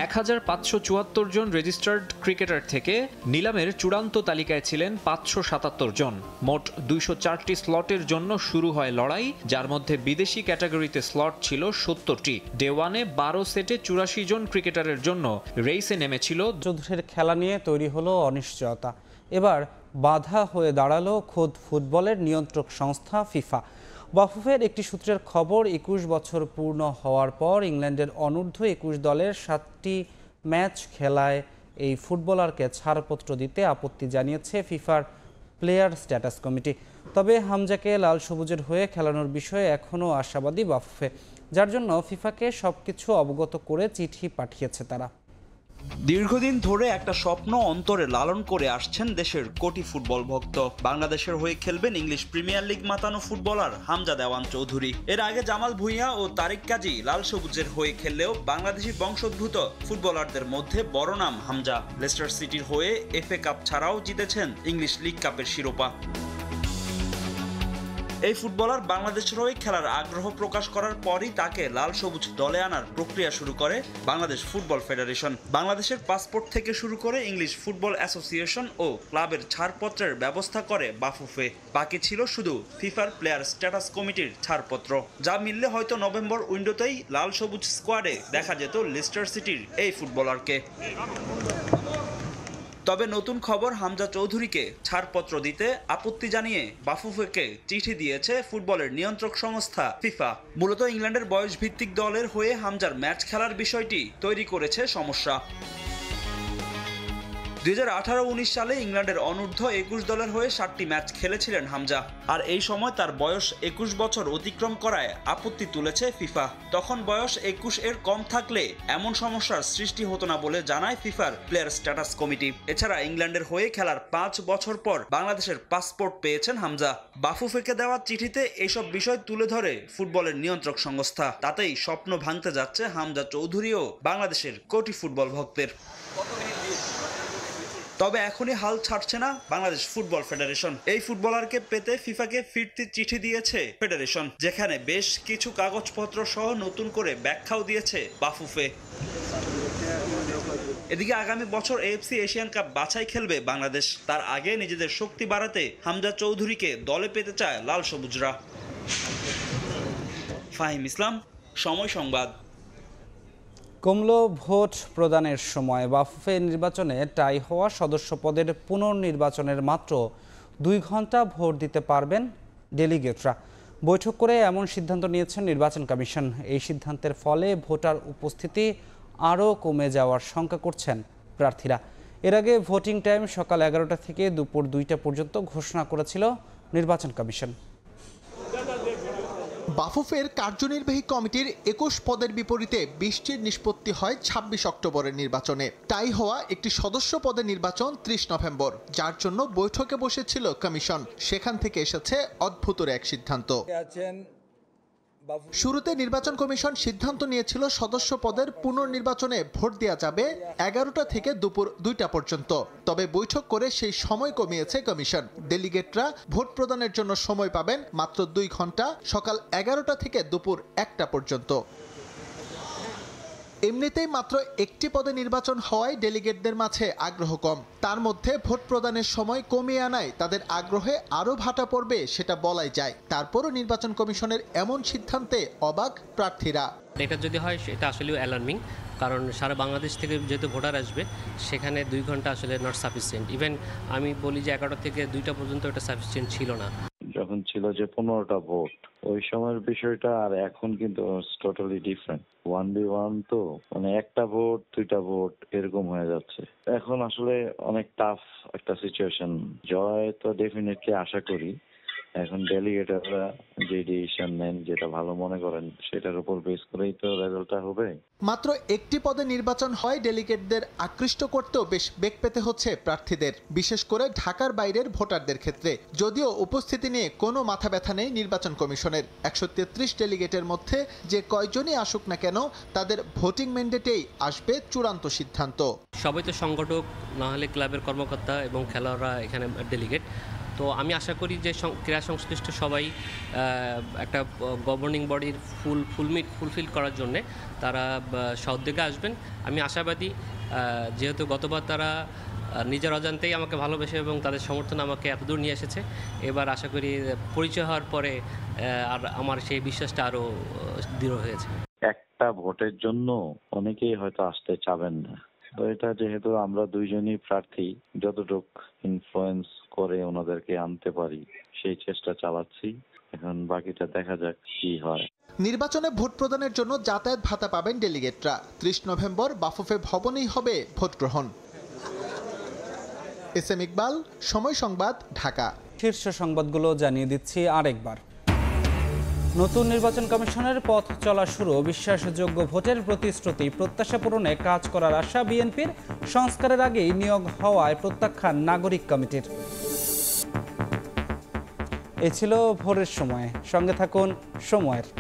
1574 জন রেজিস্টার্ড ক্রিকেটার থেকে নিলামের চূড়ান্ত তালিকায় ছিলেন 577 জন। মোট 204টি স্লটের জন্য শুরু হয় লড়াই, যার মধ্যে বিদেশি ক্যাটাগরিতে স্লট ছিল 70টি। ডে ওয়ানে 12 সেটে 84 জন ক্রিকেটারের জন্য রেসে নেমেছিল। চৌধুরীর খেলা নিয়ে তৈরি হলো অনিশ্চয়তা। এবার বাধা হয়ে দাঁড়ালো খোদ ফুটবলের নিয়ন্ত্রক সংস্থা ফিফা। বাফুফের একটি সূত্রের খবর, 21 বছর পূর্ণ হওয়ার পর ইংল্যান্ডের অনূর্ধ্ব 21 দলের 7টি ম্যাচ খেলায় এই ফুটবলারকে ছাড়পত্র দিতে আপত্তি জানিয়েছে ফিফার প্লেয়ার স্ট্যাটাস কমিটি। তবে হামজাকে লাল সবুজের হয়ে খেলানোর বিষয়ে এখনও আশাবাদী বাফুফে, যার জন্য ফিফাকে সবকিছু অবগত করে চিঠি পাঠিয়েছে তারা। দীর্ঘদিন ধরে একটা স্বপ্ন অন্তরে লালন করে আসছেন দেশের কোটি ফুটবল ভক্ত। বাংলাদেশের হয়ে খেলবেন ইংলিশ প্রিমিয়ার লিগ মাতানো ফুটবলার হামজা দেওয়ান চৌধুরী। এর আগে জামাল ভুঁইয়া ও তারিক কাজী লাল সবুজের হয়ে খেললেও বাংলাদেশি বংশোদ্ভূত ফুটবলারদের মধ্যে বড় নাম হামজা। লেস্টার সিটির হয়ে FA কাপ ছাড়াও জিতেছেন ইংলিশ লিগ কাপের শিরোপা। এই ফুটবলার বাংলাদেশের হয়ে খেলার আগ্রহ প্রকাশ করার পরই তাকে লাল সবুজ দলে আনার প্রক্রিয়া শুরু করে বাংলাদেশ ফুটবল ফেডারেশন। বাংলাদেশের পাসপোর্ট থেকে শুরু করে ইংলিশ ফুটবল অ্যাসোসিয়েশন ও ক্লাবের ছাড়পত্রের ব্যবস্থা করে বাফুফে। বাকি ছিল শুধু ফিফার প্লেয়ার স্ট্যাটাস কমিটির ছাড়পত্র, যা মিললে হয়তো নভেম্বর উইন্ডোতেই লাল সবুজ স্কোয়াডে দেখা যেত লেস্টার সিটির এই ফুটবলারকে। তবে নতুন খবর, হামজা চৌধুরীকে ছাড়পত্র দিতে আপত্তি জানিয়ে বাফুফেকে চিঠি দিয়েছে ফুটবলের নিয়ন্ত্রক সংস্থা ফিফা। মূলত ইংল্যান্ডের বয়সভিত্তিক দলের হয়ে হামজার ম্যাচ খেলার বিষয়টি তৈরি করেছে সমস্যা। 2018-19 সালে ইংল্যান্ডের অনূর্ধ্ব 21 দলের হয়ে 7টি ম্যাচ খেলেছিলেন হামজা। আর এই সময় তার বয়স 21 বছর অতিক্রম করায় আপত্তি তুলেছে ফিফা। তখন বয়স 21 এর কম থাকলে এমন সমস্যার সৃষ্টি হতো না বলে জানায় ফিফার প্লেয়ার স্ট্যাটাস কমিটি। এছাড়া ইংল্যান্ডের হয়ে খেলার 5 বছর পর বাংলাদেশের পাসপোর্ট পেয়েছেন হামজা। বাফুফেকে দেওয়া চিঠিতে এসব বিষয় তুলে ধরে ফুটবলের নিয়ন্ত্রক সংস্থা। তাতেই স্বপ্ন ভাঙতে যাচ্ছে হামজা চৌধুরী ও বাংলাদেশের কোটি ফুটবল ভক্তের। তবে এখনই হাল ছাড়ছে না বাংলাদেশ ফুটবল ফেডারেশন। এই ফুটবলারকে পেতে ফিফাকে ফিরতি চিঠি দিয়েছে ফেডারেশন, যেখানে বেশ কিছু কাগজপত্র সহ নতুন করে ব্যাখ্যাও দিয়েছে বাফুফে। এদিকে আগামী বছর AFC এশিয়ান কাপ বাছাই খেলবে বাংলাদেশ। তার আগে নিজেদের শক্তি বাড়াতে হামজা চৌধুরীকে দলে পেতে চায় লাল সবুজরা। ফাহিম ইসলাম, সময় সংবাদ। কমলো ভোট প্রদানের সময়। বাফুফে নির্বাচনে টাই হওয়া সদস্য পদের পুনর্নির্বাচনের মাত্র 2 ঘন্টা ভোট দিতে পারবেন ডেলিগেটরা। বৈঠক করে এমন সিদ্ধান্ত নিয়েছেন নির্বাচন কমিশন। এই সিদ্ধান্তের ফলে ভোটার উপস্থিতি আরও কমে যাওয়ার শঙ্কা করছেন প্রার্থীরা। এর আগে ভোটিং টাইম সকাল 11টা থেকে দুপুর 2টা পর্যন্ত ঘোষণা করেছিল নির্বাচন কমিশন। বাফুফের কার্যনির্বাহী কমিটির 21 পদের বিপরীতে 20টির নিষ্পত্তি হয় 26 অক্টোবরের নির্বাচনে। তাই হওয়া একটি সদস্য পদের নির্বাচন 30 নভেম্বর, যার জন্য বৈঠকে বসেছিল কমিশন। সেখান থেকে এসেছে অদ্ভুত এক সিদ্ধান্ত। শুরুতে নির্বাচন কমিশন সিদ্ধান্ত নিয়েছিল সদস্য পদের পুনর্নির্বাচনে ভোট দেওয়া যাবে 11টা থেকে দুপুর 2টা পর্যন্ত। তবে বৈঠক করে সেই সময় কমিয়েছে কমিশন। ডেলিগেটরা ভোট প্রদানের জন্য সময় পাবেন মাত্র 2 ঘন্টা, সকাল 11টা থেকে দুপুর 1টা পর্যন্ত। এমনিতেই মাত্র একটি পদে নির্বাচন হওয়ায় ডেলিগেটদের মাঝে আগ্রহ কম। তার মধ্যে ভোট প্রদানের সময় কমিয়ে আনায় তাদের আগ্রহে আরও ভাটা পড়বে সেটা বলাই যায়। তারপরও নির্বাচন কমিশনের এমন সিদ্ধান্তে অবাক প্রার্থীরা। এটা যদি হয় সেটা আসলে অ্যালার্মিং, কারণ সারা বাংলাদেশ থেকে যেহেতু ভোটার আসবে, সেখানে 2 ঘন্টা আসলে নট সাফিসিয়েন্ট। ইভেন আমি বলি যে 11টা থেকে 2টা পর্যন্ত এটা সাফিসিয়েন্ট ছিল না। যখন ছিল যে 15টা ভোট, ওই সময়ের বিষয়টা আর এখন কিন্তু টোটালি ডিফারেন্ট। 1v1 তো মানে একটা ভোট 2টা ভোট এরকম হয়ে যাচ্ছে। এখন আসলে অনেক টাফ একটা সিচুয়েশন। জয় তো ডেফিনেটলি আশা করি। এখন ডেলিগেটররা যে ডিসিশন নেন, যেটা ভালো মনে করেন, সেটার উপর বেস করেই তো রেজাল্টটা হবে। মাত্র একটি পদে নির্বাচন হয় ডেলিগেটদের আকৃষ্ট করতেও বেশ বেগ পেতে হচ্ছে প্রার্থীদের, বিশেষ করে ঢাকার বাইরের ভোটারদের ক্ষেত্রে। যদিও উপস্থিতি নিয়ে কোনো মাথা ব্যথা নেই নির্বাচন কমিশনের। 133 ডেলিগেটের মধ্যে যে কয়জনই আসুক না কেন, তাদের ভোটিং ম্যান্ডেটেই আসবে চূড়ান্ত সিদ্ধান্ত। সবাই তো সংগঠক, না হলে ক্লাবের কর্মকর্তা এবং খেলোয়াড়রা এখানে ডেলিগেট। তো আমি আশা করি যে ক্রীড়া সংশ্লিষ্ট সবাই একটা গভর্নিং বডির ফুলফিল করার জন্য তারা সদ্যোগে আসবেন। আমি আশাবাদী, যেহেতু গতবার তারা নিজের অজান্তেই আমাকে ভালোবেসে এবং তাদের সমর্থন আমাকে এতদূর নিয়ে এসেছে, এবার আশা করি পরিচয় হওয়ার পরে আর আমার সেই বিশ্বাসটা আরও দৃঢ় হয়েছে। একটা ভোটের জন্য অনেকেই হয়তো আসতে চাবেন না। তো এটা যেহেতু আমরা দুইজনই প্রার্থী, যতটুক ইনফ্লুয়েন্স করে ওনাদেরকে আনতে পারি সেই চেষ্টা চালাচ্ছি। এখন বাকিটা দেখা যাক কি হয়। নির্বাচনে ভোট প্রদানের জন্য যাতায়াত ভাতা পাবেন ডেলিগেটরা। 30 নভেম্বর বাফুফে ভবনেই হবে ভোট গ্রহণ। SM ইকবাল, সময় সংবাদ, ঢাকা। শীর্ষ সংবাদগুলো জানিয়ে দিচ্ছি আরেকবার। নতুন নির্বাচন কমিশনের পথ চলা শুরু, বিশ্বাসযোগ্য ভোটের প্রতিশ্রুতি, প্রত্যাশা পূরণে কাজ করার আশা বিএনপির, সংস্কারের আগেই নিয়োগ হওয়ায় প্রত্যাখ্যান নাগরিক কমিটির। এই ছিল ভোরের সময়, সঙ্গে থাকুন সময়ের।